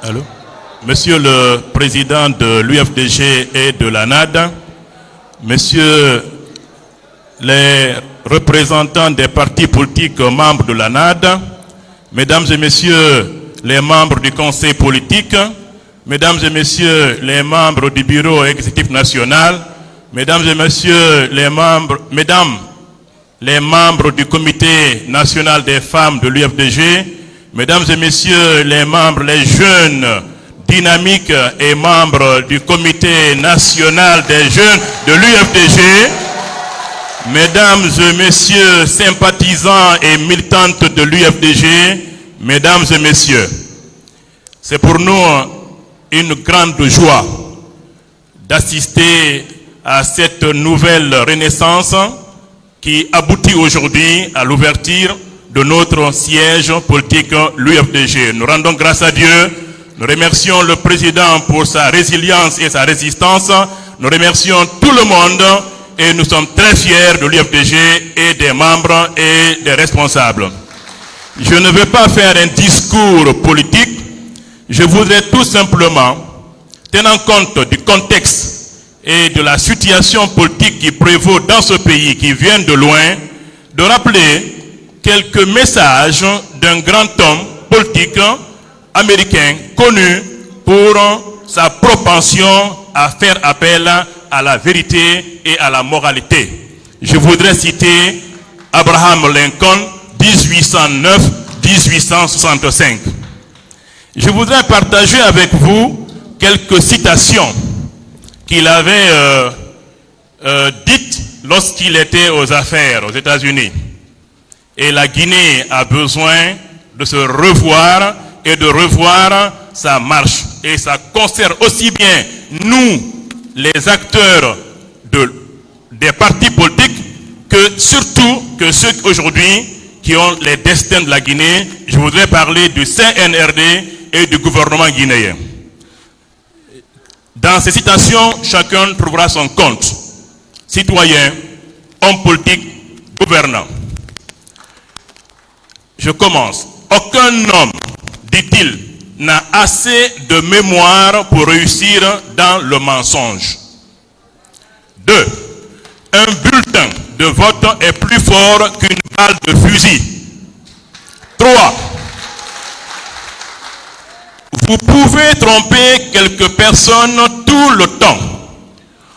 Allô? Monsieur le président de l'UFDG et de la NAD, Messieurs les représentants des partis politiques membres de la NAD, Mesdames et Messieurs les membres du Conseil politique, Mesdames et Messieurs les membres du Bureau exécutif national, Mesdames et messieurs les membres, mesdames, les membres du Comité national des femmes de l'UFDG, mesdames et messieurs les membres, les jeunes dynamiques et membres du Comité national des jeunes de l'UFDG, mesdames et messieurs sympathisants et militantes de l'UFDG, mesdames et messieurs, c'est pour nous une grande joie d'assister à cette nouvelle renaissance qui aboutit aujourd'hui à l'ouverture de notre siège politique, l'UFDG. Nous rendons grâce à Dieu, nous remercions le président pour sa résilience et sa résistance, nous remercions tout le monde et nous sommes très fiers de l'UFDG et des membres et des responsables. Je ne vais pas faire un discours politique, je voudrais tout simplement, tenant compte du contexte et de la situation politique qui prévaut dans ce pays qui vient de loin, de rappeler quelques messages d'un grand homme politique américain connu pour sa propension à faire appel à la vérité et à la moralité. Je voudrais citer Abraham Lincoln, 1809-1865. Je voudrais partager avec vous quelques citations qu'il avait dites lorsqu'il était aux affaires aux États-Unis. Et la Guinée a besoin de se revoir et de revoir sa marche. Et ça concerne aussi bien nous, les acteurs des partis politiques, que surtout que ceux aujourd'hui qui ont les destins de la Guinée. Je voudrais parler du CNRD et du gouvernement guinéen. Dans ces citations, chacun trouvera son compte. Citoyen, homme politique, gouvernant. Je commence. Aucun homme, dit-il, n'a assez de mémoire pour réussir dans le mensonge. 2. Un bulletin de vote est plus fort qu'une balle de fusil. 3. Vous pouvez tromper quelques personnes tout le temps.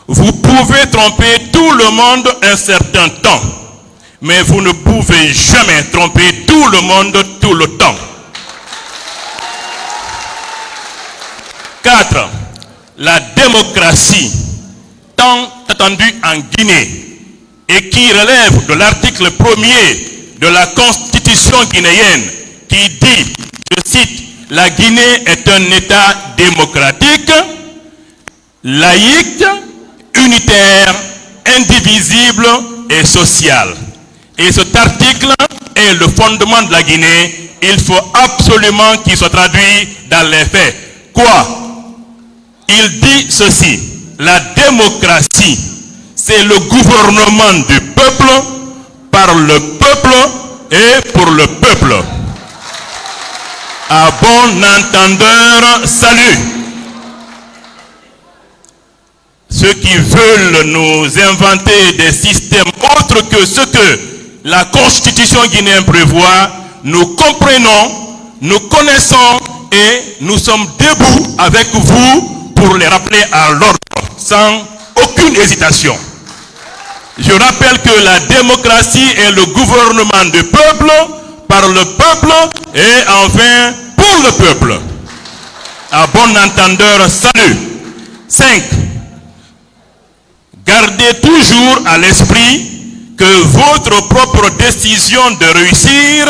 Vous pouvez tromper tout le monde un certain temps. Mais vous ne pouvez jamais tromper tout le monde tout le temps. 4. La démocratie, tant attendue en Guinée, et qui relève de l'article 1er de la Constitution guinéenne, qui dit, je cite, la Guinée est un État démocratique, laïque, unitaire, indivisible et social. Et cet article est le fondement de la Guinée. Il faut absolument qu'il soit traduit dans les faits. Quoi? Il dit ceci, la démocratie, c'est le gouvernement du peuple, par le peuple et pour le peuple. À bon entendeur, salut. Ceux qui veulent nous inventer des systèmes autres que ce que la Constitution guinéenne prévoit, nous comprenons, nous connaissons et nous sommes debout avec vous pour les rappeler à l'ordre, sans aucune hésitation. Je rappelle que la démocratie est le gouvernement du peuple, par le peuple et enfin pour le peuple. À bon entendeur, salut. 5. Gardez toujours à l'esprit que votre propre décision de réussir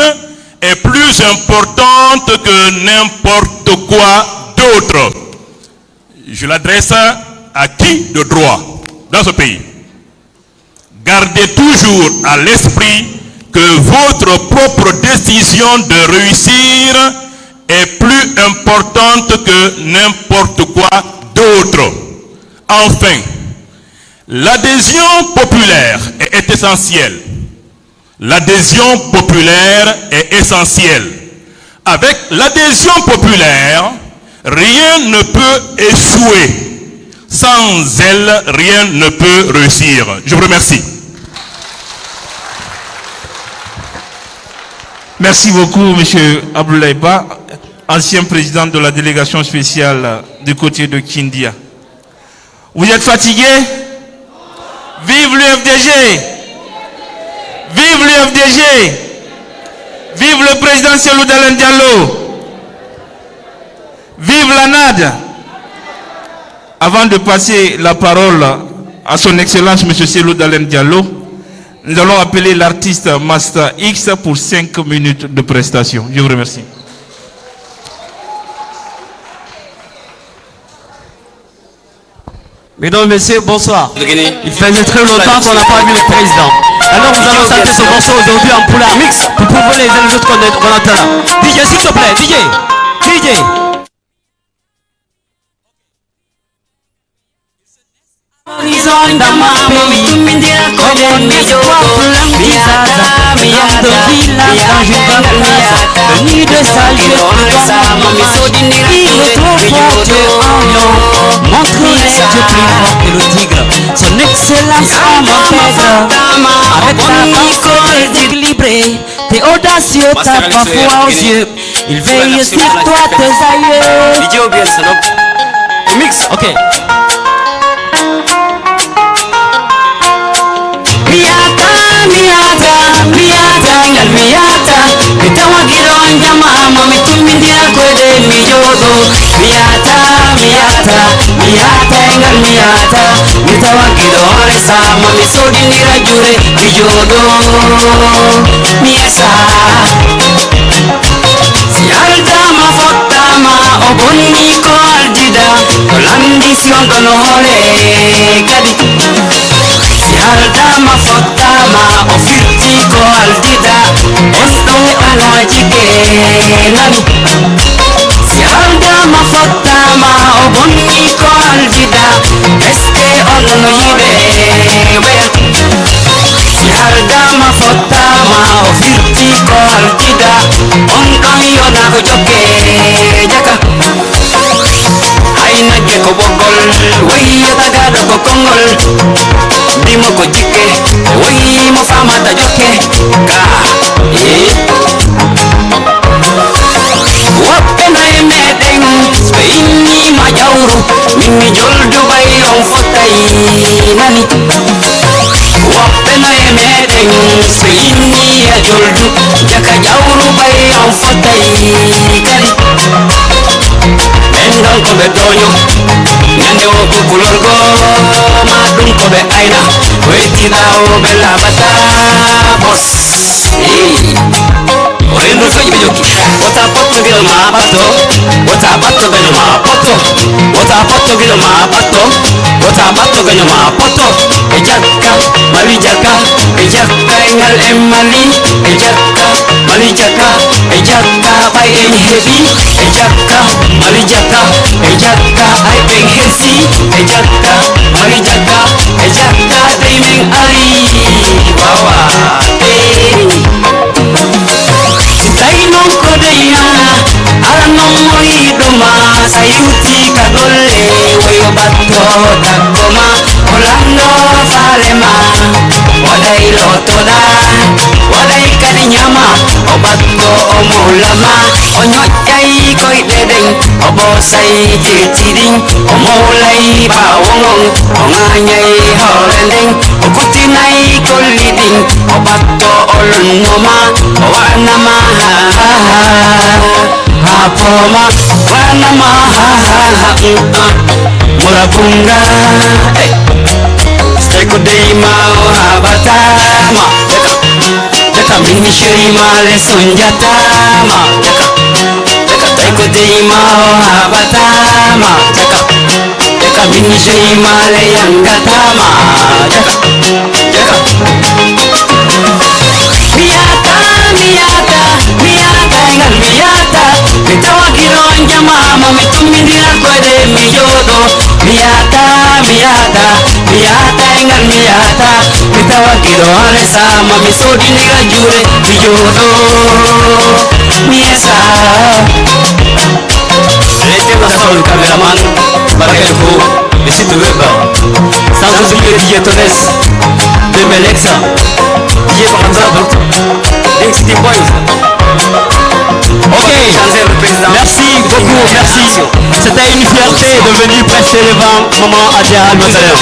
est plus importante que n'importe quoi d'autre. Je l'adresse à qui de droit dans ce pays? Gardez toujours à l'esprit que votre propre décision de réussir est plus importante que n'importe quoi d'autre. Enfin, l'adhésion populaire est essentielle. L'adhésion populaire est essentielle. Avec l'adhésion populaire, rien ne peut échouer. Sans elle, rien ne peut réussir. Je vous remercie. Merci beaucoup, M. Abdoulaye Ba, ancien président de la délégation spéciale du côté de Kindia. Vous êtes fatigué? Vive l'UFDG. Vive l'UFDG. Vive le président Cellou Dalein Diallo. Vive la NAD. Avant de passer la parole à son Excellence M. Cellou Dalein Diallo, nous allons appeler l'artiste Master X pour 5 minutes de prestation. Je vous remercie. Mesdames et messieurs, bonsoir. Il faisait très longtemps qu'on n'a pas vu le président. Alors nous allons chanter ce morceau aujourd'hui en poulain mix pour prouver les autres qu'on entend là. DJ, s'il te plaît, DJ. Son excellence en m'empêche avec sa pensée équilibrée, t'es audacieux, t'as pas foi aux yeux. Il veille sur toi, tes aïeux. DJ ou bien ça mix, ok. Aldama fotama ofirti ko aldida esto alajike nani si aldama fotama obonni ko aldida eske olono yide wea si aldama fotama ofirti ko aldida onkon yona ko joke jaka aina ke ko bogol wei tagado ko kongol dimo ko jike wei mo fama ta joke ga wapena emedeng inni ma jawru mimi joldu bay on fotai nani wapena emedeng inni ya joldu jaka jawru bay on fotai kali endon ko be donyo nyande o ko kulorgo ma dum ko be aina wetina o be labata boss oendo so yibe yoki wata potto gilo ma bato wata batto gilo ma potto wata potto gilo ma batto wata batto gilo ma potto e jakka mali jakka engal emali e jakka mali jakka bay en hebi e jakka mali jakka ay en hesi e jakka mali jakka day men ali wawa tay non ko deyna ala non moy duma sayuti kadolle wayo batto takoma olando falema wadai lotoda wadai kaninyama obatto omulama onyoi koi dedeng obosai jetiring omolai bawong onganyai holendeng okutinai koliding obatto olnoma wanama hapoma wanama murabunga Seko deima habatama Jaka mini shirima le sonjatama Jaka taiko deima habatama Jaka mini shirima le yangatama Jaka Miata Mitawa kironja mama mitumindira kwede miyodo Miata engal miata Mitawa kirone sama misodinira jure miyodo Miesa C'était le caméraman Barkelko le site web sans oublier DJ Tones de Melexa DJ Baranza Link City Boys. Ok, merci beaucoup, merci. C'était une fierté de venir prêcher devant maman Adja Al-Matalem.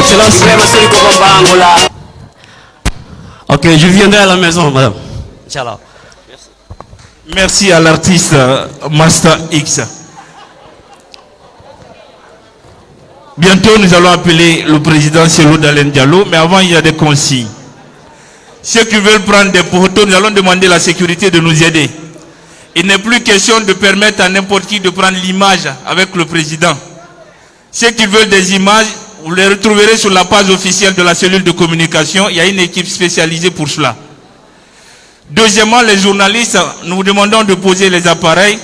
Excellence. Ok, je viendrai à la maison, madame. Inch'Allah. Merci à l'artiste Master X. Bientôt, nous allons appeler le président Cellou Dalein Diallo, mais avant, il y a des consignes. Ceux qui veulent prendre des photos, nous allons demander à la sécurité de nous aider. Il n'est plus question de permettre à n'importe qui de prendre l'image avec le président. Ceux qui veulent des images, vous les retrouverez sur la page officielle de la cellule de communication. Il y a une équipe spécialisée pour cela. Deuxièmement, les journalistes, nous vous demandons de poser les appareils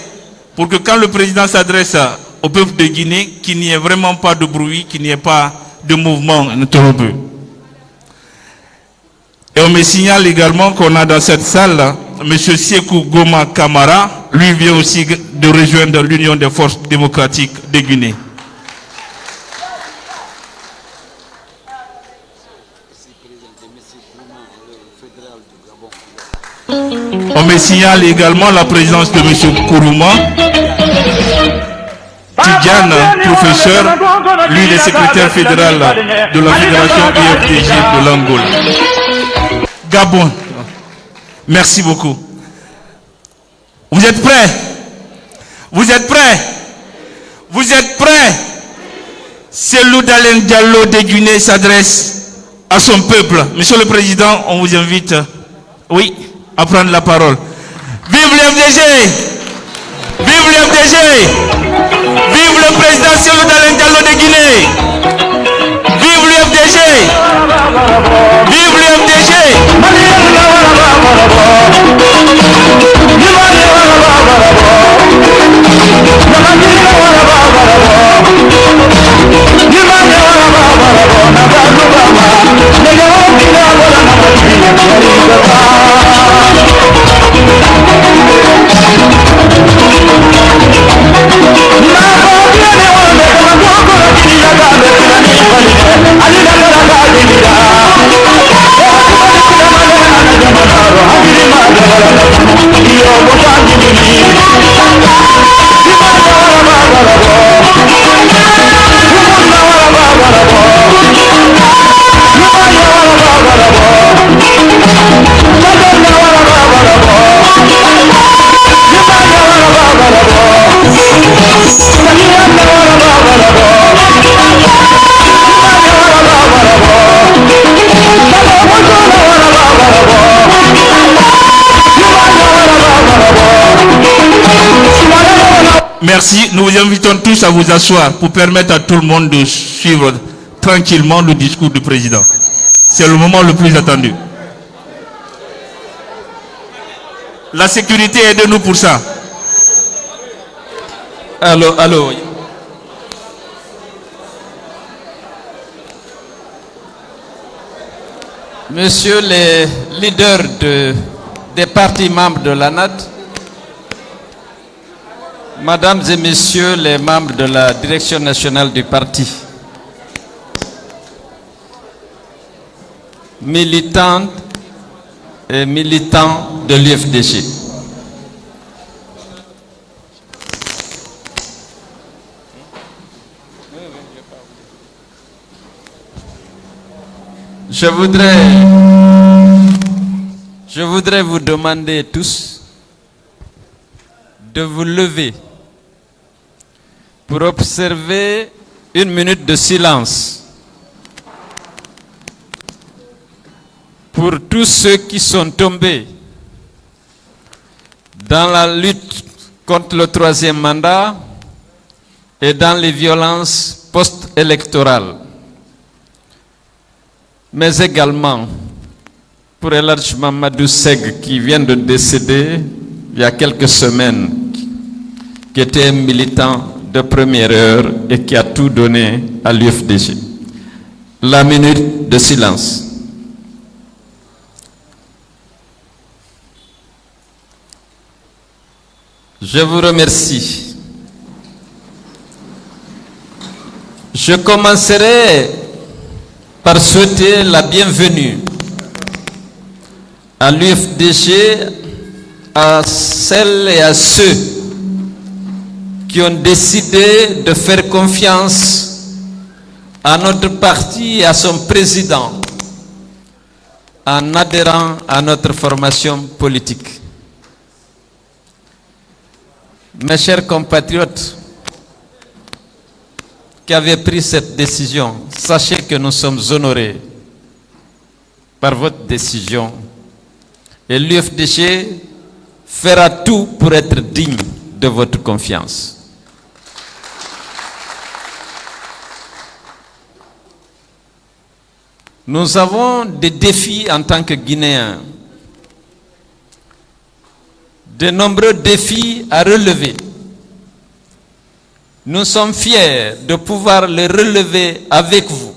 pour que quand le président s'adresse au peuple de Guinée, qu'il n'y ait vraiment pas de bruit, qu'il n'y ait pas de mouvement interrompu. Et on me signale également qu'on a dans cette salle M. Sékou Goma Kamara, lui vient aussi de rejoindre l'Union des forces démocratiques de Guinée. On me signale également la présence de M. Kourouma, Tidjane, professeur, lui le secrétaire fédéral de la fédération UFDG de l'Angola. Gabon, merci beaucoup. Vous êtes prêts? Vous êtes prêts? Vous êtes prêts? Cellou Dalein Diallo de Guinée s'adresse à son peuple. Monsieur le Président, on vous invite, oui, à prendre la parole. Vive l'UFDG! Vive l'UFDG! Vive le président Cellou Dalein Diallo de Guinée! Vive l'UFDG! Vive l'UFDG! Merci. Nous vous invitons tous à vous asseoir pour permettre à tout le monde de suivre tranquillement le discours du président. C'est le moment le plus attendu. La sécurité, aidez-nous pour ça. Allô. Messieurs les leaders des partis membres de l'ANAD, Mesdames et Messieurs les membres de la direction nationale du parti, militantes et militants de l'UFDG, je voudrais vous demander tous de vous lever pour observer une minute de silence pour tous ceux qui sont tombés dans la lutte contre le troisième mandat et dans les violences post-électorales, mais également pour El Hadj Mamadou Seg qui vient de décéder il y a quelques semaines, qui était un militant de première heure et qui a tout donné à l'UFDG. La minute de silence. Je vous remercie. Je commencerai par souhaiter la bienvenue à l'UFDG, à celles et à ceux qui ont décidé de faire confiance à notre parti et à son président en adhérant à notre formation politique. Mes chers compatriotes qui avez pris cette décision, sachez que nous sommes honorés par votre décision et l'UFDG fera tout pour être digne de votre confiance. Nous avons des défis en tant que Guinéens, de nombreux défis à relever. Nous sommes fiers de pouvoir les relever avec vous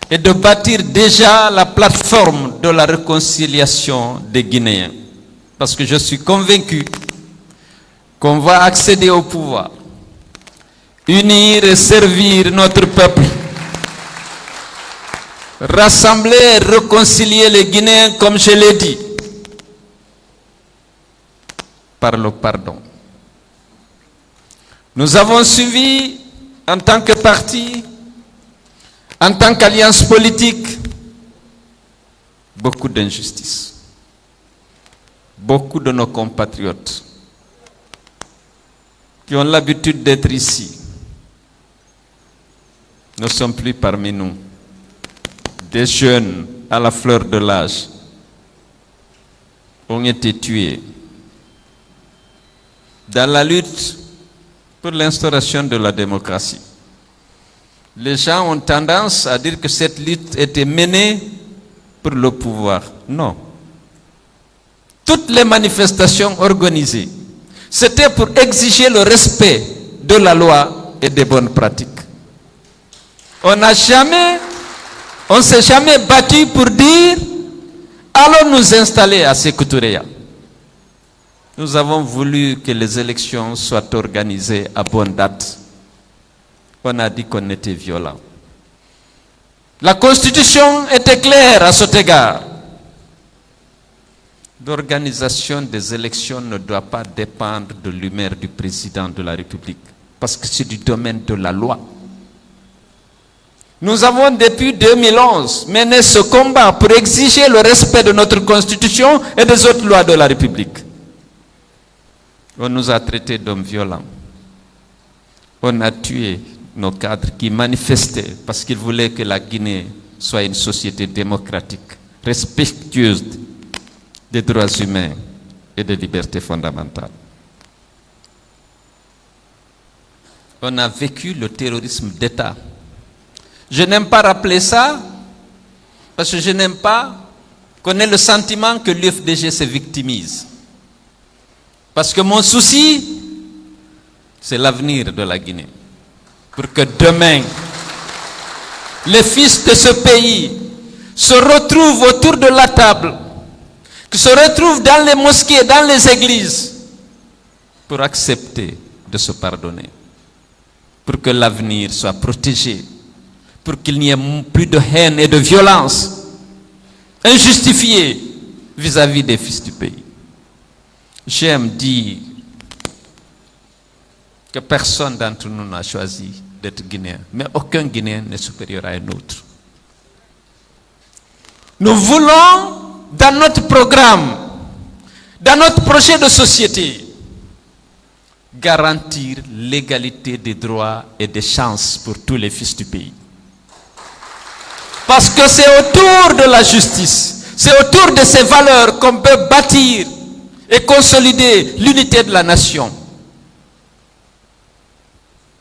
et de bâtir déjà la plateforme de la réconciliation des Guinéens. Parce que je suis convaincu qu'on va accéder au pouvoir, unir et servir notre peuple, rassembler et réconcilier les Guinéens, comme je l'ai dit, par le pardon. Nous avons suivi, en tant que parti, en tant qu'alliance politique, beaucoup d'injustices. Beaucoup de nos compatriotes qui ont l'habitude d'être ici ne sont plus parmi nous. Des jeunes à la fleur de l'âge ont été tués dans la lutte pour l'instauration de la démocratie. Les gens ont tendance à dire que cette lutte était menée pour le pouvoir. Non. Toutes les manifestations organisées, c'était pour exiger le respect de la loi et des bonnes pratiques. On ne s'est jamais battu pour dire allons nous installer à Sékou Touréya. Nous avons voulu que les élections soient organisées à bonne date. On a dit qu'on était violent. La Constitution était claire à cet égard. L'organisation des élections ne doit pas dépendre de l'humeur du président de la République, parce que c'est du domaine de la loi. Nous avons depuis 2011 mené ce combat pour exiger le respect de notre Constitution et des autres lois de la République. On nous a traités d'hommes violents. On a tué nos cadres qui manifestaient parce qu'ils voulaient que la Guinée soit une société démocratique, respectueuse des droits humains et des libertés fondamentales. On a vécu le terrorisme d'État. Je n'aime pas rappeler ça parce que je n'aime pas qu'on ait le sentiment que l'UFDG se victimise. Parce que mon souci, c'est l'avenir de la Guinée. Pour que demain, les fils de ce pays se retrouvent autour de la table, qui se retrouvent dans les mosquées, dans les églises, pour accepter de se pardonner, pour que l'avenir soit protégé, pour qu'il n'y ait plus de haine et de violence injustifiée vis-à-vis des fils du pays. J'aime dire que personne d'entre nous n'a choisi d'être Guinéen, mais aucun Guinéen n'est supérieur à un autre. Nous voulons, dans notre programme, dans notre projet de société, garantir l'égalité des droits et des chances pour tous les fils du pays. Parce que c'est autour de la justice, c'est autour de ces valeurs qu'on peut bâtir et consolider l'unité de la nation.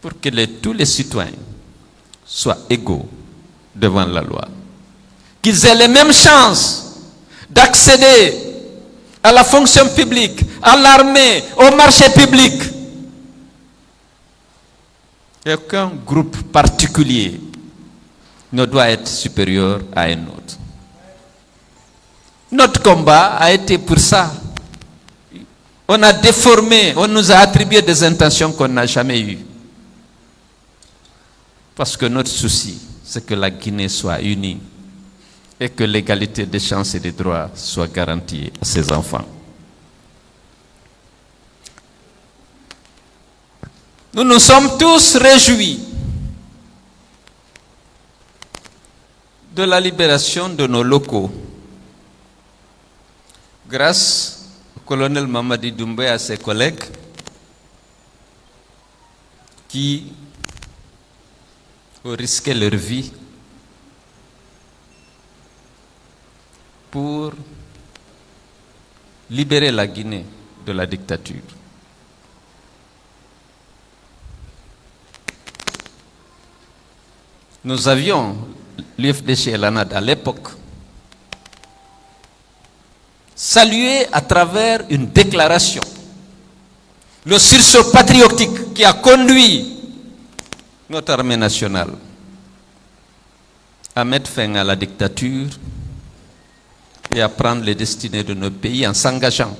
Pour que tous les citoyens soient égaux devant la loi. Qu'ils aient les mêmes chances d'accéder à la fonction publique, à l'armée, au marché public. Et aucun groupe particulier ne doit être supérieur à un autre. Notre combat a été pour ça. On a déformé, on nous a attribué des intentions qu'on n'a jamais eues. Parce que notre souci, c'est que la Guinée soit unie et que l'égalité des chances et des droits soit garantie à ses enfants. Nous nous sommes tous réjouis de la libération de nos locaux. Grâce au colonel Mamadi Doumbé et à ses collègues qui ont risqué leur vie pour libérer la Guinée de la dictature. Nous avions, l'UFDG et l'ANAD à l'époque, salué à travers une déclaration le sursaut patriotique qui a conduit notre armée nationale à mettre fin à la dictature et à prendre les destinées de nos pays en s'engageant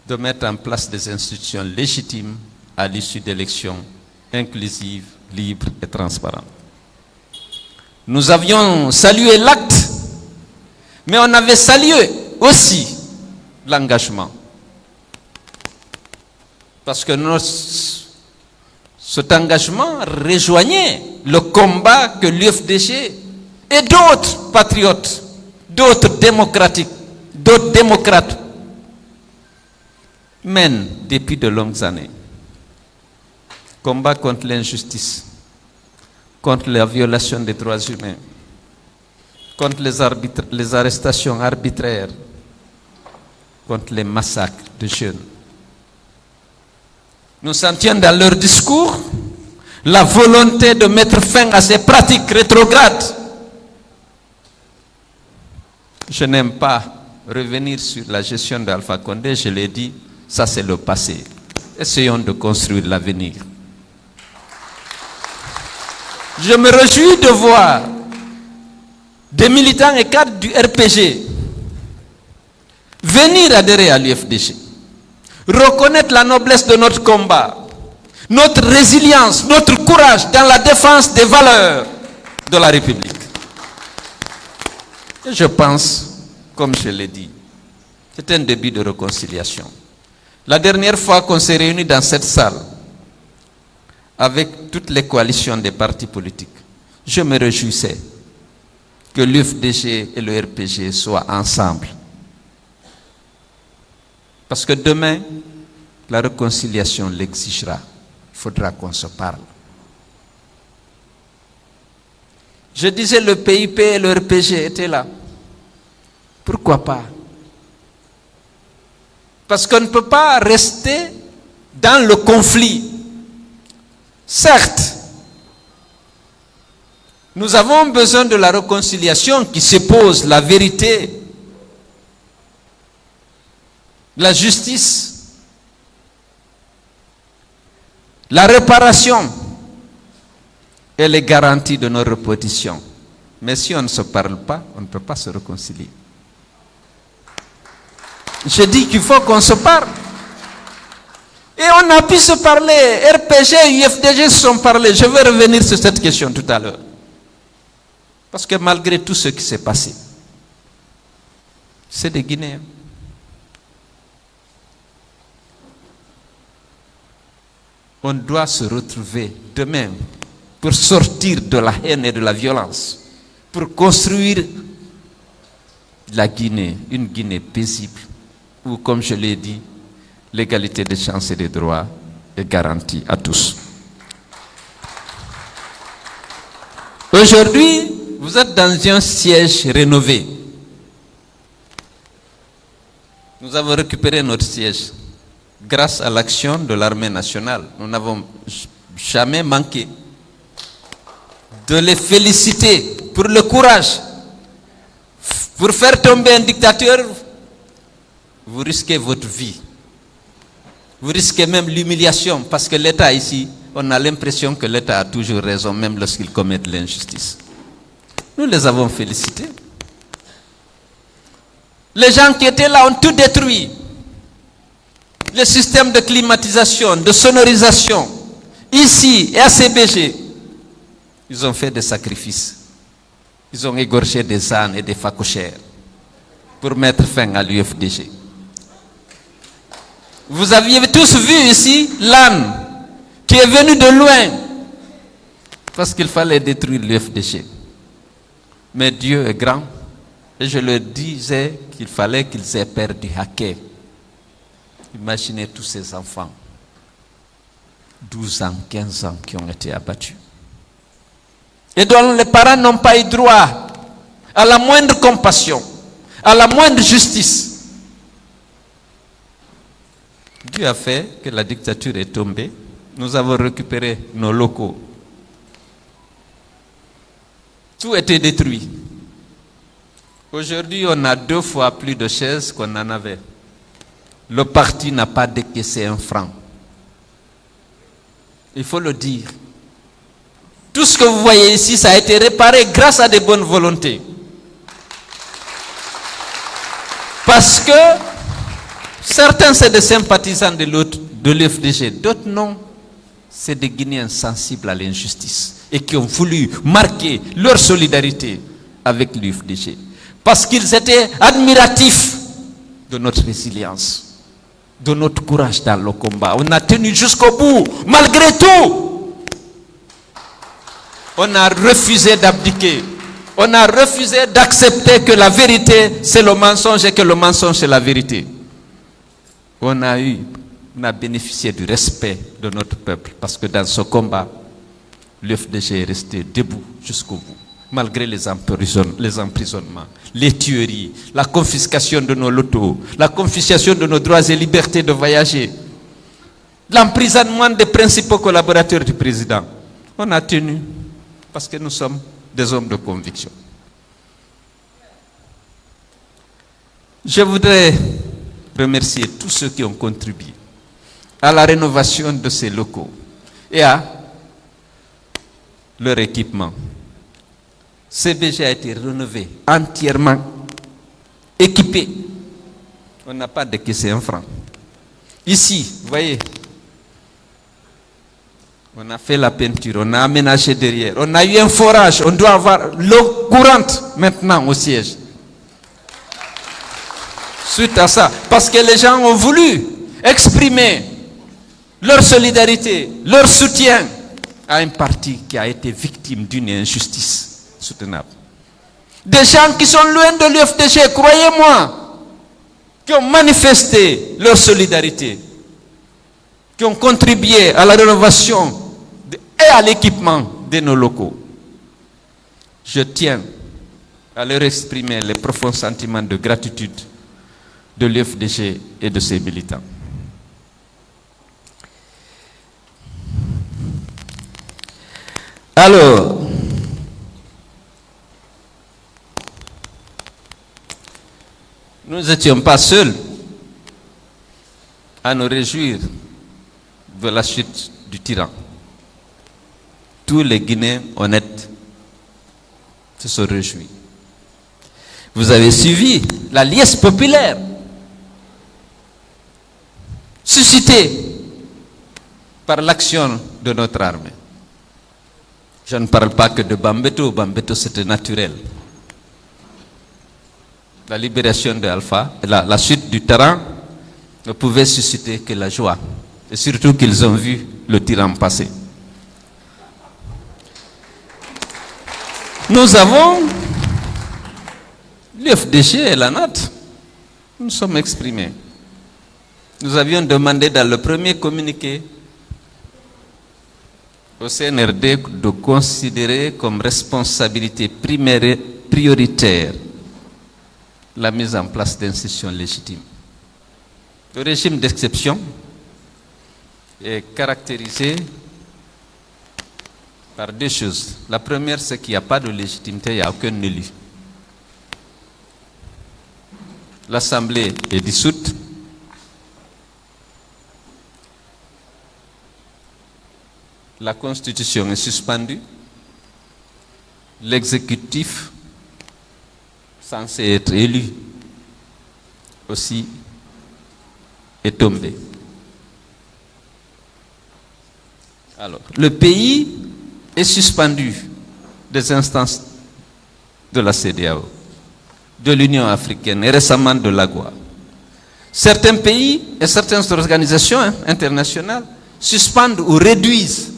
de mettre en place des institutions légitimes à l'issue d'élections inclusives, libres et transparentes. Nous avions salué l'acte, mais on avait salué aussi l'engagement. Parce que cet engagement rejoignait le combat que l'UFDG et d'autres patriotes, d'autres démocrates mènent depuis de longues années. Combat contre l'injustice, contre la violation des droits humains, contre les arrestations arbitraires, contre les massacres de jeunes. Nous sentions dans leur discours la volonté de mettre fin à ces pratiques rétrogrades. Je n'aime pas revenir sur la gestion d'Alpha Condé, je l'ai dit, ça c'est le passé. Essayons de construire l'avenir. Je me réjouis de voir des militants et cadres du RPG venir adhérer à l'UFDG, reconnaître la noblesse de notre combat, notre résilience, notre courage dans la défense des valeurs de la République. Et je pense, comme je l'ai dit, c'est un début de réconciliation. La dernière fois qu'on s'est réunis dans cette salle, avec toutes les coalitions des partis politiques, je me réjouissais que l'UFDG et le RPG soient ensemble. Parce que demain, la réconciliation l'exigera. Il faudra qu'on se parle. Je disais le PIP et le RPG étaient là. Pourquoi pas? Parce qu'on ne peut pas rester dans le conflit. Certes, nous avons besoin de la réconciliation qui suppose la vérité, la justice, la réparation et les garanties de nos répétitions. Mais si on ne se parle pas, on ne peut pas se réconcilier. Je dis qu'il faut qu'on se parle. Et on a pu se parler. RPG et UFDG se sont parlé. Je vais revenir sur cette question tout à l'heure. Parce que malgré tout ce qui s'est passé, c'est des Guinéens. On doit se retrouver demain pour sortir de la haine et de la violence, pour construire la Guinée, une Guinée paisible, où, comme je l'ai dit, l'égalité des chances et des droits est garantie à tous. Aujourd'hui, vous êtes dans un siège rénové. Nous avons récupéré notre siège grâce à l'action de l'armée nationale. Nous n'avons jamais manqué de les féliciter pour le courage. Pour faire tomber un dictateur, vous risquez votre vie. Vous risquez même l'humiliation, parce que l'État ici, on a l'impression que l'État a toujours raison, même lorsqu'il commet de l'injustice. Nous les avons félicités. Les gens qui étaient là ont tout détruit. Le système de climatisation, de sonorisation, ici et à CBG, ils ont fait des sacrifices. Ils ont égorgé des ânes et des phacochères pour mettre fin à l'UFDG. Vous aviez tous vu ici l'âne qui est venu de loin Parce qu'il fallait détruire l'UFDG. Mais Dieu est grand. Et je leur disais qu'il fallait qu'ils aient peur du hacker. Imaginez tous ces enfants, 12 ans, 15 ans, qui ont été abattus. Et dont les parents n'ont pas eu droit à la moindre compassion, à la moindre justice. Dieu a fait que la dictature est tombée. Nous avons récupéré nos locaux. Tout était détruit. Aujourd'hui, on a 2 fois plus de chaises qu'on en avait. Le parti n'a pas décaissé un franc. Il faut le dire. Tout ce que vous voyez ici, ça a été réparé grâce à des bonnes volontés. Parce que certains, c'est des sympathisants de l'UFDG, d'autres non. C'est des Guinéens sensibles à l'injustice et qui ont voulu marquer leur solidarité avec l'UFDG. Parce qu'ils étaient admiratifs de notre résilience, de notre courage dans le combat. On a tenu jusqu'au bout, malgré tout. On a refusé d'abdiquer. On a refusé d'accepter que la vérité, c'est le mensonge et que le mensonge, c'est la vérité. On a bénéficié du respect de notre peuple parce que dans ce combat, l'UFDG est resté debout jusqu'au bout, malgré les emprisonnements, les tueries, la confiscation de nos lotos, la confiscation de nos droits et libertés de voyager, l'emprisonnement des principaux collaborateurs du président. On a tenu parce que nous sommes des hommes de conviction. Je voudrais remercier tous ceux qui ont contribué à la rénovation de ces locaux et à leur équipement. CBG a été rénové, entièrement équipé. On n'a pas décaissé un franc. Ici, vous voyez, on a fait la peinture, on a aménagé derrière, on a eu un forage, on doit avoir l'eau courante maintenant au siège. Suite à ça, parce que les gens ont voulu exprimer leur solidarité, leur soutien à un parti qui a été victime d'une injustice soutenable. Des gens qui sont loin de l'UFDG, croyez-moi, qui ont manifesté leur solidarité, qui ont contribué à la rénovation et à l'équipement de nos locaux. Je tiens à leur exprimer les profonds sentiments de gratitude de l'UFDG et de ses militants. Alors, nous n'étions pas seuls à nous réjouir de la chute du tyran. Tous les Guinéens honnêtes se sont réjouis. Vous avez suivi la liesse populaire suscitée par l'action de notre armée. Je ne parle pas que de Bambeto. Bambeto, c'était naturel. La libération de Alpha, la chute du tyran ne pouvait susciter que la joie. Et surtout qu'ils ont vu le tyran passer. Nous avons l'UFDG et la NAD. Nous sommes exprimés. Nous avions demandé dans le premier communiqué au CNRD de considérer comme responsabilité prioritaire la mise en place d'institutions légitimes. Le régime d'exception est caractérisé par 2 choses. La première, c'est qu'il n'y a pas de légitimité, il n'y a aucun élu. L'Assemblée est dissoute. La Constitution est suspendue. L'exécutif, censé être élu, aussi est tombé. Alors, le pays est suspendu des instances de la CEDEAO, de l'Union africaine et récemment de l'AGOA. Certains pays et certaines organisations internationales suspendent ou réduisent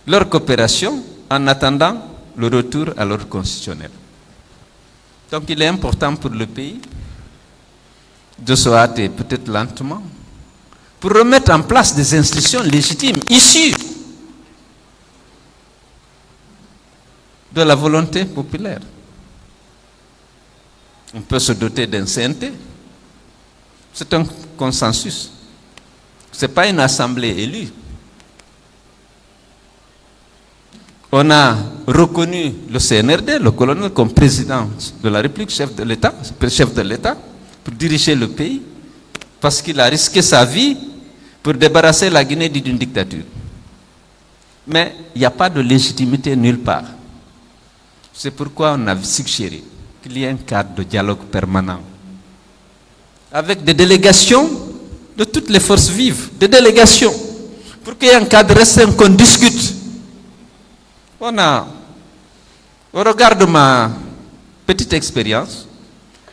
leur coopération en attendant le retour à l'ordre constitutionnel. Donc il est important pour le pays de se hâter, peut-être lentement, pour remettre en place des institutions légitimes, issues de la volonté populaire. On peut se doter d'un CNT. C'est un consensus. Ce n'est pas une assemblée élue. On a reconnu le CNRD, le colonel, comme président de la République, chef de l'État, pour diriger le pays, parce qu'il a risqué sa vie pour débarrasser la Guinée d'une dictature. Mais il n'y a pas de légitimité nulle part. C'est pourquoi on a suggéré qu'il y ait un cadre de dialogue permanent, avec des délégations de toutes les forces vives, des délégations, pour qu'il y ait un cadre restreint qu'on discute. On a, au regard de ma petite expérience,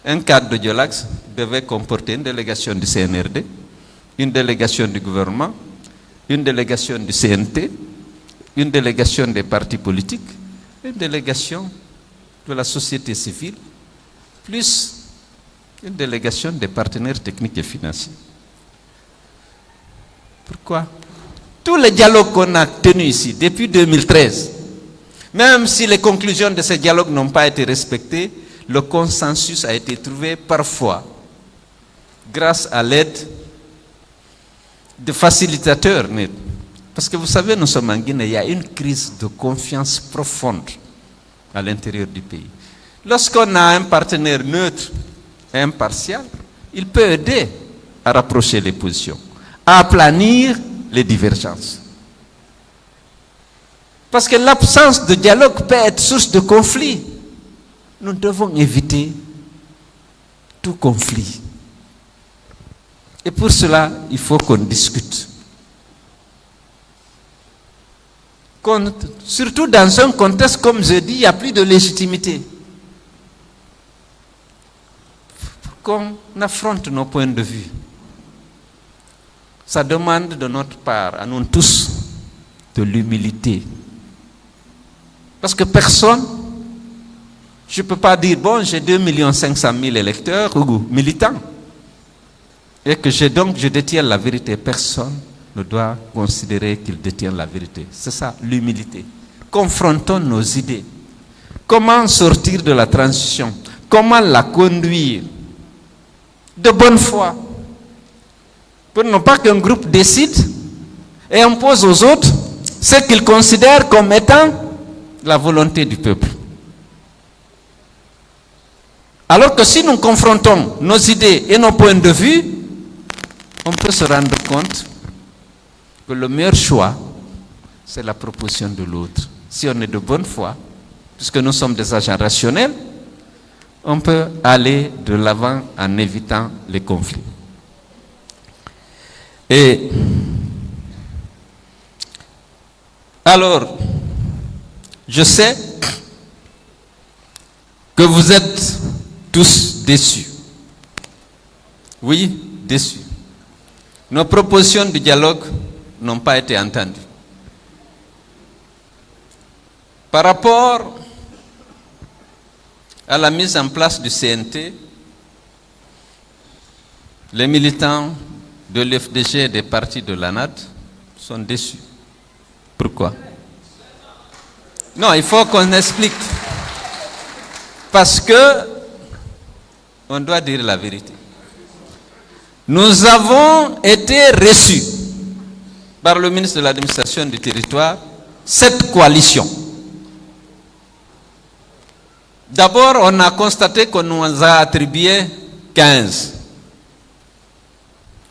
un cadre de dialogue devait comporter une délégation du CNRD, une délégation du gouvernement, une délégation du CNT, une délégation des partis politiques, une délégation de la société civile, plus une délégation des partenaires techniques et financiers. Pourquoi? Tous les dialogues qu'on a tenus ici depuis 2013, même si les conclusions de ces dialogues n'ont pas été respectées, le consensus a été trouvé parfois grâce à l'aide de facilitateurs. Parce que vous savez, nous sommes en Guinée, il y a une crise de confiance profonde à l'intérieur du pays. Lorsqu'on a un partenaire neutre et impartial, il peut aider à rapprocher les positions, à aplanir les divergences. Parce que l'absence de dialogue peut être source de conflit. Nous devons éviter tout conflit. Et pour cela, il faut qu'on discute. Surtout dans un contexte, comme je dis, il n'y a plus de légitimité. Qu'on affronte nos points de vue. Ça demande de notre part, à nous tous, de l'humilité. Parce que personne, je ne peux pas dire, bon, j'ai 2 500 000 électeurs ou militants, et que je détiens la vérité. Personne ne doit considérer qu'il détient la vérité. C'est ça, l'humilité. Confrontons nos idées. Comment sortir de la transition? Comment la conduire de bonne foi? Pour ne pas qu'un groupe décide et impose aux autres ce qu'ils considèrent comme étant la volonté du peuple. Alors que si nous confrontons nos idées et nos points de vue, on peut se rendre compte que le meilleur choix, c'est la proposition de l'autre. Si on est de bonne foi, puisque nous sommes des agents rationnels, on peut aller de l'avant en évitant les conflits. Et alors, je sais que vous êtes tous déçus. Oui, déçus. Nos propositions de dialogue n'ont pas été entendues. Par rapport à la mise en place du CNT, les militants de l'FDG et des partis de l'ANAD sont déçus. Pourquoi? Non, il faut qu'on explique. Parce que on doit dire la vérité. Nous avons été reçus par le ministre de l'Administration du Territoire, cette coalition. D'abord, on a constaté qu'on nous a attribué 15.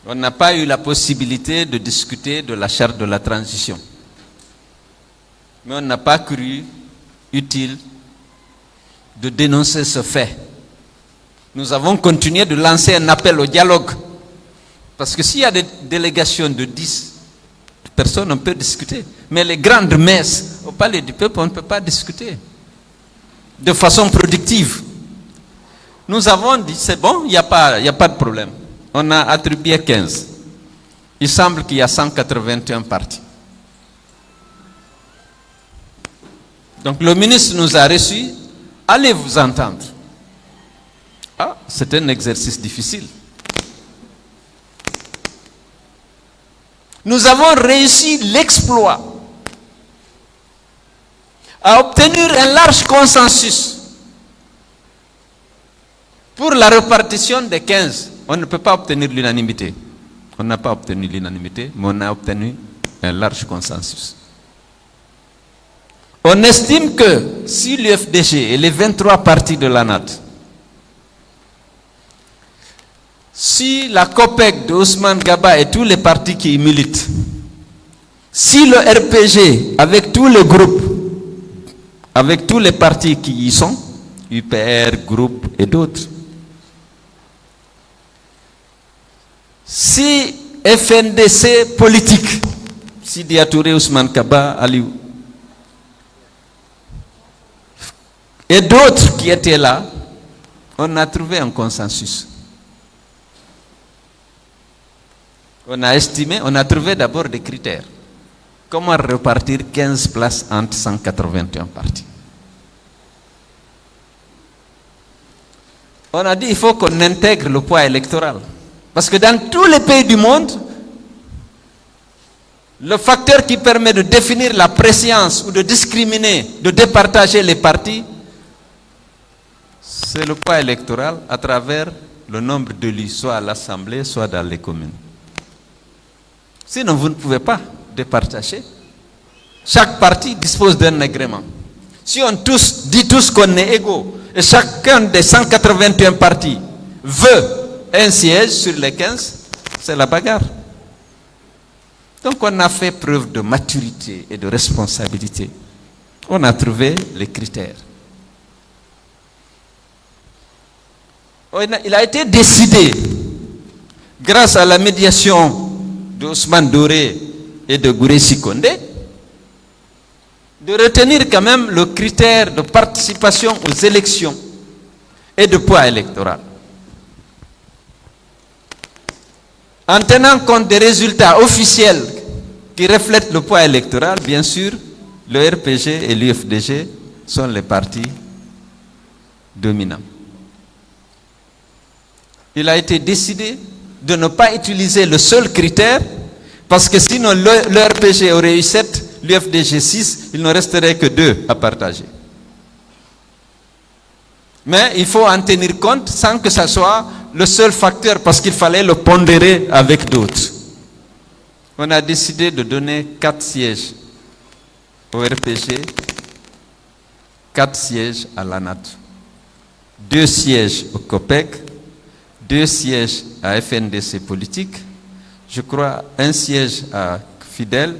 On n'a pas eu la possibilité de discuter de la charte de la transition. Mais on n'a pas cru utile de dénoncer ce fait. Nous avons continué de lancer un appel au dialogue. Parce que s'il y a des délégations de 10 personnes, on peut discuter. Mais les grandes messes au palais du peuple, on ne peut pas discuter de façon productive. Nous avons dit, c'est bon, il n'y a pas de problème. On a attribué 15. Il semble qu'il y a 181 partis. Donc le ministre nous a reçus. Allez vous entendre. Ah, c'est un exercice difficile. Nous avons réussi l'exploit à obtenir un large consensus pour la répartition des 15. On ne peut pas obtenir l'unanimité. On n'a pas obtenu l'unanimité, mais on a obtenu un large consensus. On estime que si l'UFDG et les 23 partis de l'ANAD, si la COPEC de Ousmane Gaba et tous les partis qui y militent, si le RPG avec tous les groupes, avec tous les partis qui y sont, UPR, groupe et d'autres, si FNDC politique, si Diatouré, Ousmane Kaba, Aliou, et d'autres qui étaient là, on a trouvé un consensus. On a estimé, on a trouvé d'abord des critères. Comment repartir 15 places entre 181 partis? On a dit il faut qu'on intègre le poids électoral. Parce que dans tous les pays du monde, le facteur qui permet de définir la préséance ou de discriminer, de départager les partis, c'est le poids électoral à travers le nombre d'élus, soit à l'Assemblée, soit dans les communes. Sinon, vous ne pouvez pas départager. Chaque parti dispose d'un agrément. Si on dit tous qu'on est égaux, et chacun des 181 partis veut un siège sur les 15, c'est la bagarre. Donc on a fait preuve de maturité et de responsabilité. On a trouvé les critères. Il a été décidé, grâce à la médiation d'Ousmane Doré et de Gouressi Kondé, de retenir quand même le critère de participation aux élections et de poids électoral. En tenant compte des résultats officiels qui reflètent le poids électoral, bien sûr, le RPG et l'UFDG sont les partis dominants. Il a été décidé de ne pas utiliser le seul critère, parce que sinon le RPG aurait eu 7, l'UFDG 6, il ne resterait que 2 à partager. Mais il faut en tenir compte sans que ça soit le seul facteur, parce qu'il fallait le pondérer avec d'autres. On a décidé de donner 4 sièges au RPG, 4 sièges à l'ANAD, 2 sièges au COPEC, 2 sièges à FNDC politique, je crois 1 siège à Fidel,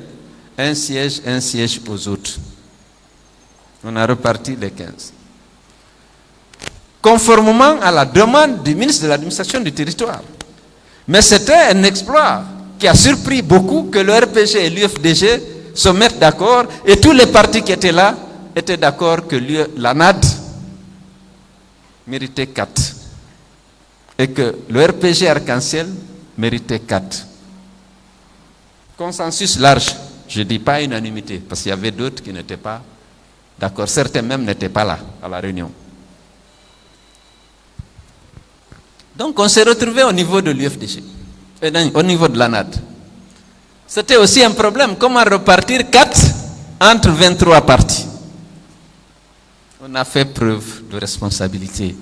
1 siège aux autres. On a reparti les 15. Conformément à la demande du ministre de l'administration du territoire. Mais c'était un exploit qui a surpris beaucoup que le RPG et l'UFDG se mettent d'accord, et tous les partis qui étaient là étaient d'accord que l'ANAD méritait 4 et que le RPG Arc-en-Ciel méritait 4. Consensus large, je ne dis pas unanimité, parce qu'il y avait d'autres qui n'étaient pas d'accord, certains même n'étaient pas là à la réunion. Donc on s'est retrouvé au niveau de l'UFDG, au niveau de l'ANAD. C'était aussi un problème, comment repartir 4 entre 23 partis. On a fait preuve de responsabilité.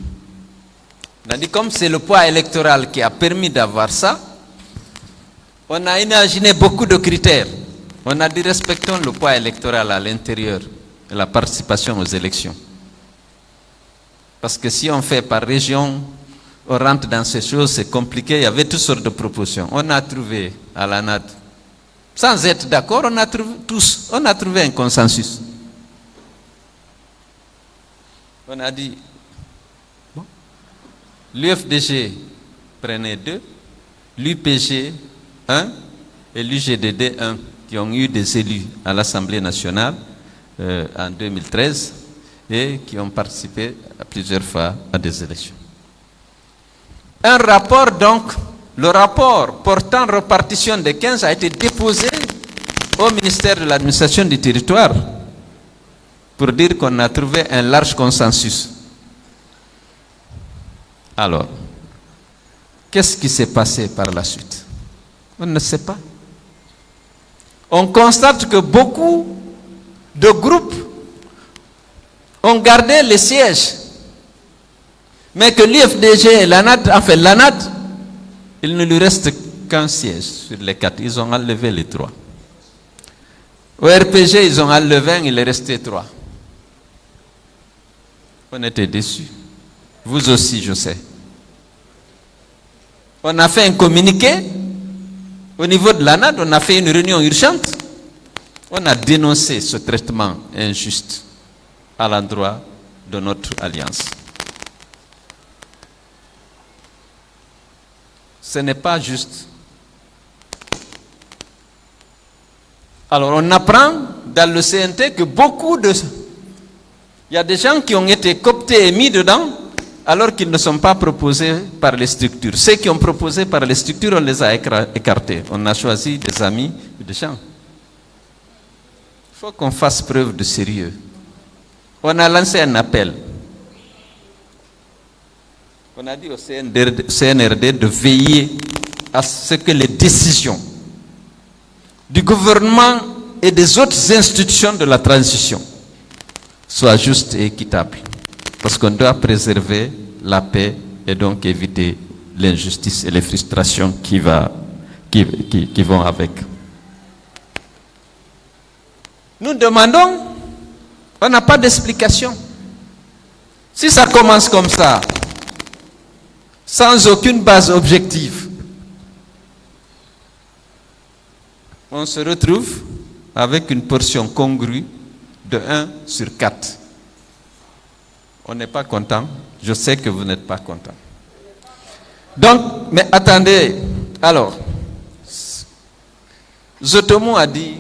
On a dit comme c'est le poids électoral qui a permis d'avoir ça, on a imaginé beaucoup de critères. On a dit respectons le poids électoral à l'intérieur de la participation aux élections. Parce que si on fait par région, on rentre dans ces choses, c'est compliqué, il y avait toutes sortes de propositions. On a trouvé à l'ANAD, sans être d'accord, on a trouvé un consensus. On a dit, bon, l'UFDG prenait 2, l'UPG 1 et l'UGDD 1, qui ont eu des élus à l'Assemblée nationale en 2013 et qui ont participé à plusieurs fois à des élections. Un rapport donc, le rapport portant répartition des 15 a été déposé au ministère de l'administration du territoire. pour dire qu'on a trouvé un large consensus. Alors, qu'est-ce qui s'est passé par la suite? On ne sait pas. On constate que beaucoup de groupes ont gardé les sièges, mais que l'UFDG et l'ANAD, enfin l'ANAD, il ne lui reste qu'un siège sur les 4. Ils ont enlevé les 3. Au RPG, ils ont enlevé 1, il est resté 3. On était déçus. Vous aussi, je sais. On a fait un communiqué. Au niveau de l'ANAD, on a fait une réunion urgente. On a dénoncé ce traitement injuste à l'endroit de notre alliance. Ce n'est pas juste. Alors on apprend dans le CNT que il y a des gens qui ont été cooptés et mis dedans alors qu'ils ne sont pas proposés par les structures. Ceux qui ont proposé par les structures, on les a écartés. On a choisi des amis, des gens. Il faut qu'on fasse preuve de sérieux. On a lancé un appel. On a dit au CNRD de veiller à ce que les décisions du gouvernement et des autres institutions de la transition soient justes et équitables. Parce qu'on doit préserver la paix et donc éviter l'injustice et les frustrations qui vont avec. Nous demandons, on n'a pas d'explication. Si ça commence comme ça, sans aucune base objective, on se retrouve avec une portion congrue de 1 sur 4. On n'est pas content. Je sais que vous n'êtes pas content. Donc, mais attendez. Alors, Zotomo a dit,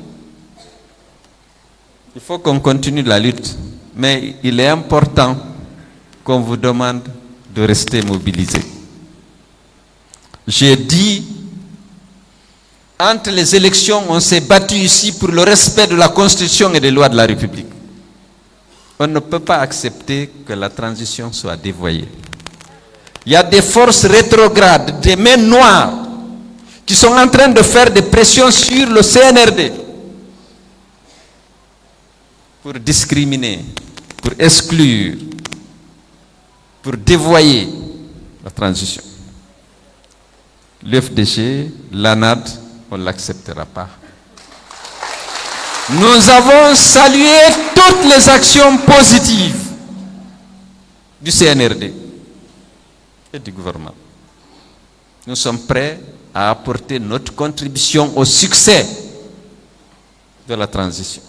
il faut qu'on continue la lutte. Mais il est important qu'on vous demande de rester mobilisés. J'ai dit, entre les élections, on s'est battu ici pour le respect de la Constitution et des lois de la République. On ne peut pas accepter que la transition soit dévoyée. Il y a des forces rétrogrades, des mains noires, qui sont en train de faire des pressions sur le CNRD pour discriminer, pour exclure, pour dévoyer la transition. L'UFDG, l'ANAD, on ne l'acceptera pas. Nous avons salué toutes les actions positives du CNRD et du gouvernement. Nous sommes prêts à apporter notre contribution au succès de la transition.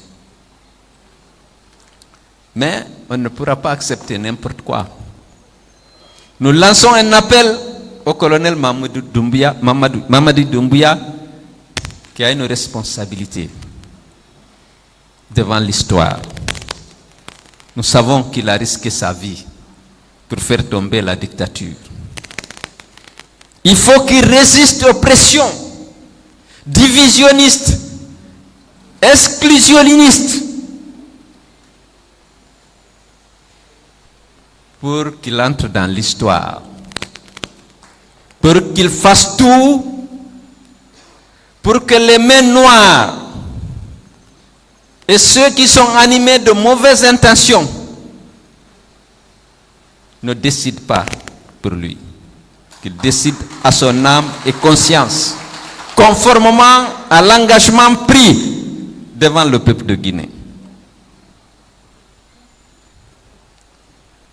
Mais on ne pourra pas accepter n'importe quoi. Nous lançons un appel au colonel Mamadi Doumbouya qui a une responsabilité devant l'histoire. Nous savons qu'il a risqué sa vie pour faire tomber la dictature. Il faut qu'il résiste aux pressions divisionnistes, exclusionnistes, pour qu'il entre dans l'histoire, pour qu'il fasse tout pour que les mains noires et ceux qui sont animés de mauvaises intentions ne décident pas pour lui, qu'il décide à son âme et conscience, conformément à l'engagement pris devant le peuple de Guinée.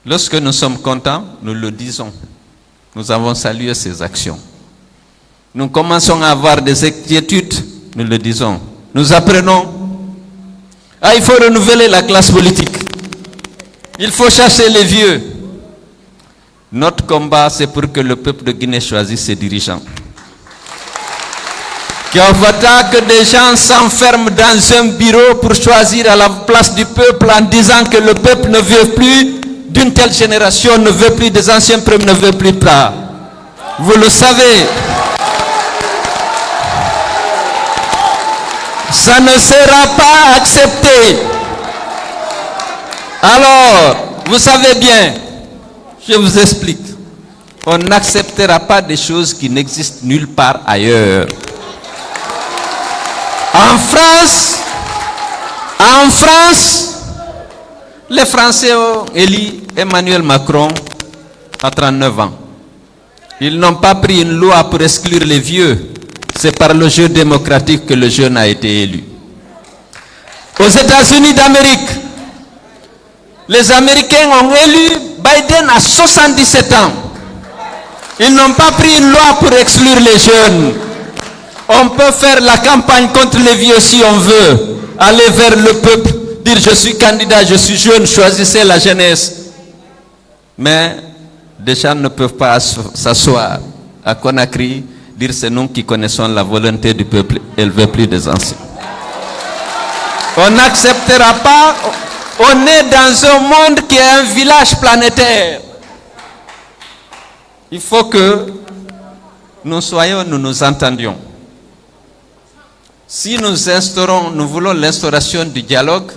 Lorsque nous sommes contents, nous le disons. Nous avons salué ces actions. Nous commençons à avoir des inquiétudes, nous le disons. Nous apprenons. Il faut renouveler la classe politique. Il faut chasser les vieux. Notre combat, c'est pour que le peuple de Guinée choisisse ses dirigeants. Qu'il ne faut pas que des gens s'enferment dans un bureau pour choisir à la place du peuple en disant que le peuple ne veut plus d'une telle génération, ne veut plus des anciens peuples, ne veut plus ça. Vous le savez. Ça ne sera pas accepté. Alors, vous savez bien, je vous explique. On n'acceptera pas des choses qui n'existent nulle part ailleurs. En France, les Français ont élu Emmanuel Macron à 39 ans. Ils n'ont pas pris une loi pour exclure les vieux. C'est par le jeu démocratique que le jeune a été élu. Aux États-Unis d'Amérique, les Américains ont élu Biden à 77 ans. Ils n'ont pas pris une loi pour exclure les jeunes. On peut faire la campagne contre les vieux si on veut. Aller vers le peuple, dire je suis candidat, je suis jeune, choisissez la jeunesse. Mais des gens ne peuvent pas s'asseoir à Conakry, dire c'est nous qui connaissons la volonté du peuple, élever plus des anciens. On n'acceptera pas, on est dans un monde qui est un village planétaire. Il faut que nous nous entendions. Si nous voulons l'instauration du dialogue,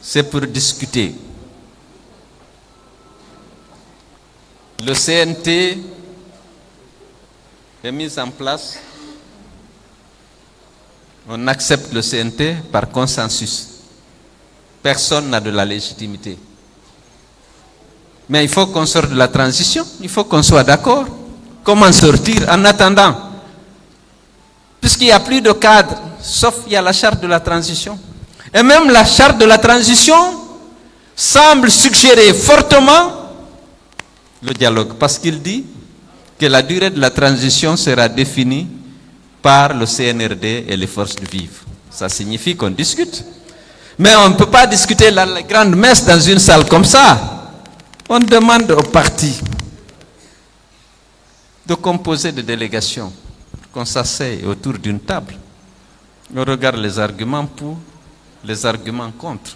c'est pour discuter. Le CNT est mis en place. On accepte le CNT par consensus. Personne n'a de la légitimité. Mais il faut qu'on sorte de la transition. Il faut qu'on soit d'accord. Comment sortir en attendant? Puisqu'il n'y a plus de cadre, sauf il y a la charte de la transition. Et même la charte de la transition semble suggérer fortement le dialogue. Parce qu'il dit que la durée de la transition sera définie par le CNRD et les forces vives. Ça signifie qu'on discute. Mais on ne peut pas discuter la grande messe dans une salle comme ça. On demande aux partis de composer des délégations, qu'on s'asseye autour d'une table. On regarde les arguments pour, les arguments contre.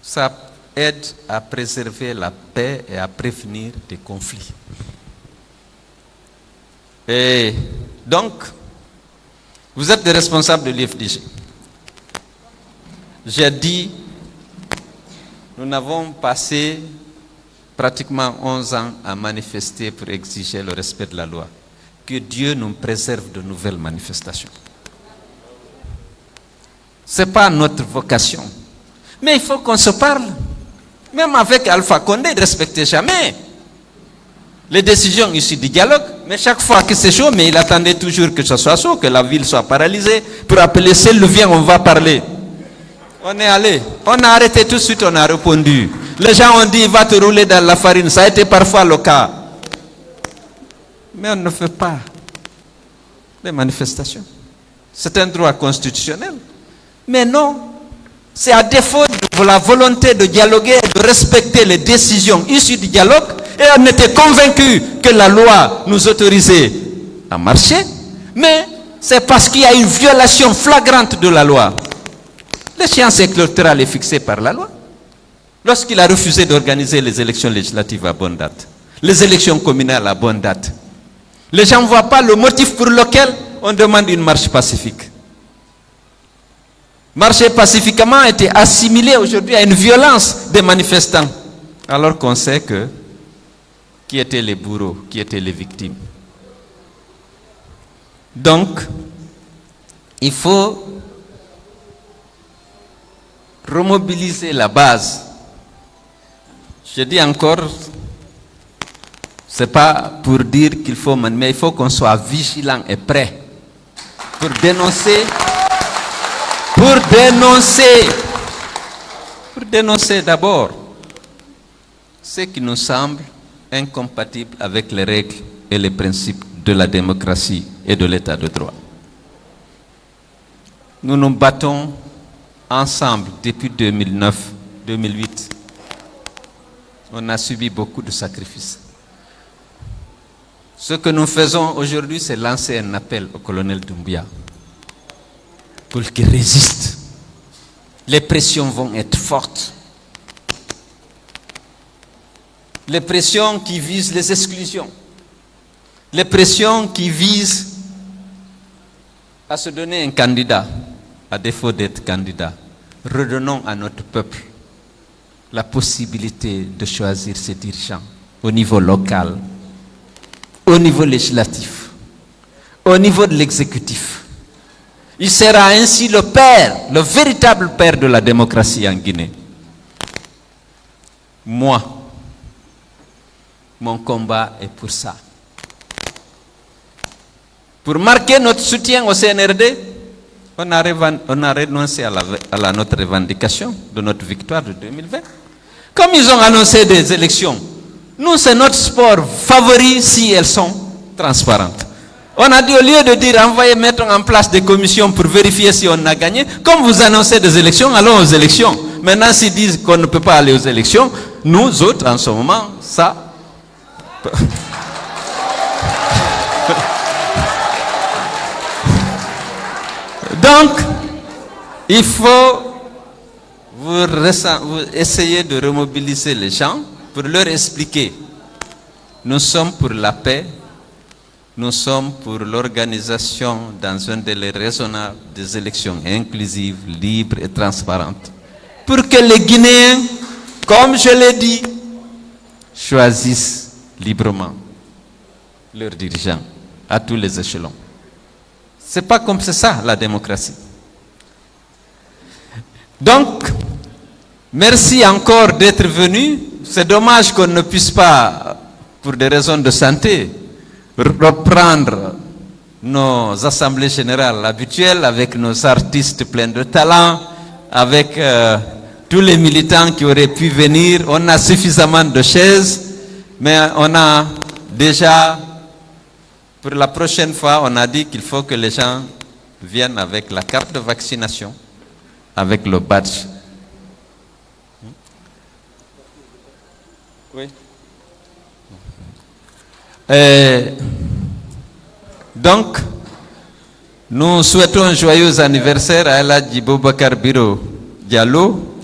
Ça aide à préserver la paix et à prévenir des conflits. Et donc, vous êtes des responsables de l'IFDG. J'ai dit, nous avons passé pratiquement 11 ans à manifester pour exiger le respect de la loi. Que Dieu nous préserve de nouvelles manifestations. Ce n'est pas notre vocation. Mais il faut qu'on se parle. Même avec Alpha Condé, il ne respectait jamais les décisions issues du dialogue. Mais chaque fois que c'est chaud, mais il attendait toujours que ce soit chaud, que la ville soit paralysée, pour appeler celle vient, on va parler. On est allé, on a arrêté tout de suite, on a répondu. Les gens ont dit, il va te rouler dans la farine. Ça a été parfois le cas. Mais on ne fait pas les manifestations. C'est un droit constitutionnel. Mais non, c'est à défaut de la volonté de dialoguer et de respecter les décisions issues du dialogue. Et on était convaincus que la loi nous autorisait à marcher. Mais c'est parce qu'il y a une violation flagrante de la loi. L'échéance électorale est fixée par la loi. Lorsqu'il a refusé d'organiser les élections législatives à bonne date, les élections communales à bonne date, les gens ne voient pas le motif pour lequel on demande une marche pacifique. Marcher pacifiquement a été assimilé aujourd'hui à une violence des manifestants, alors qu'on sait que qui étaient les bourreaux, qui étaient les victimes. Donc, il faut remobiliser la base. Je dis encore, ce n'est pas pour dire qu'il faut, mais il faut qu'on soit vigilant et prêt pour dénoncer d'abord ce qui nous semble incompatible avec les règles et les principes de la démocratie et de l'état de droit. Nous nous battons ensemble depuis 2009-2008. On a subi beaucoup de sacrifices. Ce que nous faisons aujourd'hui, c'est lancer un appel au colonel Doumbouya pour qu'il résiste. Les pressions vont être fortes. Les pressions qui visent les exclusions. Les pressions qui visent à se donner un candidat, à défaut d'être candidat. Redonnons à notre peuple la possibilité de choisir ses dirigeants au niveau local, au niveau législatif, au niveau de l'exécutif. Il sera ainsi le père, le véritable père de la démocratie en Guinée. Moi, mon combat est pour ça. Pour marquer notre soutien au CNRD, on a renoncé à notre revendication de notre victoire de 2020. Comme ils ont annoncé des élections, nous, c'est notre sport favori si elles sont transparentes. On a dit, au lieu de dire, mettons en place des commissions pour vérifier si on a gagné, comme vous annoncez des élections, allons aux élections. Maintenant, s'ils disent qu'on ne peut pas aller aux élections, nous autres, en ce moment, ça... Donc, il faut vous essayer de remobiliser les gens pour leur expliquer. Nous sommes pour la paix, nous sommes pour l'organisation dans un délai raisonnable des élections inclusives, libres et transparentes. Pour que les Guinéens, comme je l'ai dit, choisissent librement leurs dirigeants à tous les échelons. C'est pas comme c'est ça la démocratie. Donc, merci encore d'être venu. C'est dommage qu'on ne puisse pas, pour des raisons de santé, reprendre nos assemblées générales habituelles avec nos artistes pleins de talent, avec tous les militants qui auraient pu venir. On a suffisamment de chaises, mais on a déjà, pour la prochaine fois, on a dit qu'il faut que les gens viennent avec la carte de vaccination, avec le badge. Oui. Donc, nous souhaitons un joyeux anniversaire à El Hadji Boubacar Biro Diallo,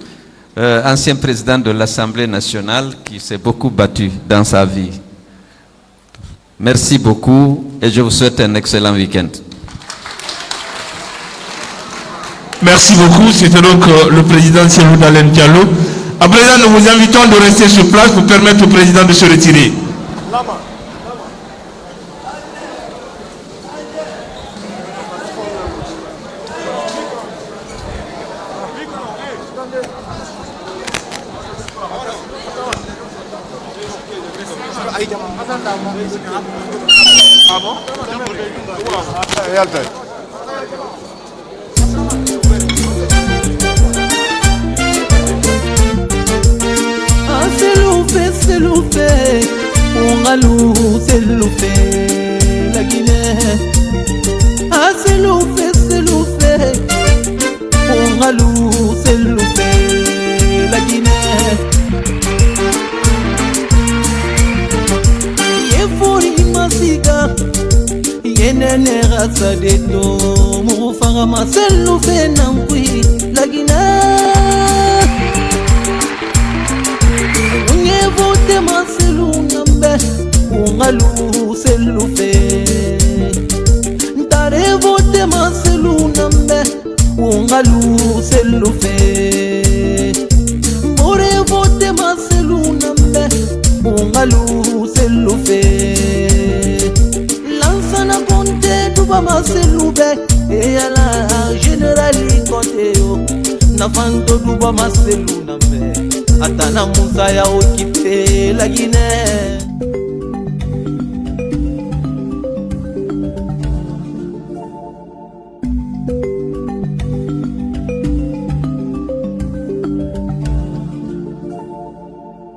ancien président de l'Assemblée nationale qui s'est beaucoup battu dans sa vie. Merci beaucoup et je vous souhaite un excellent week-end. Merci beaucoup. C'était donc le président Cellou Dalein Diallo. À présent, nous vous invitons de rester sur place pour permettre au président de se retirer. Ah bon? Seloufe, ongalou seloufe, la Guinée. Ah seloufe, ongalou seloufe, la Guinée. Yefori masiga, yenene rasa de to, mufanga ma seloufe nankui, la Guinée. Vote ma selunambe, ungalu selufe. Ntare vote ma selunambe, ungalu selufe. More vote ma selunambe, ungalu selufe. Lansana konte tuba ma selube, eyala generali konte yo. Nafanto tuba ma selunambe. Atana Musa ya okipe la Guinée.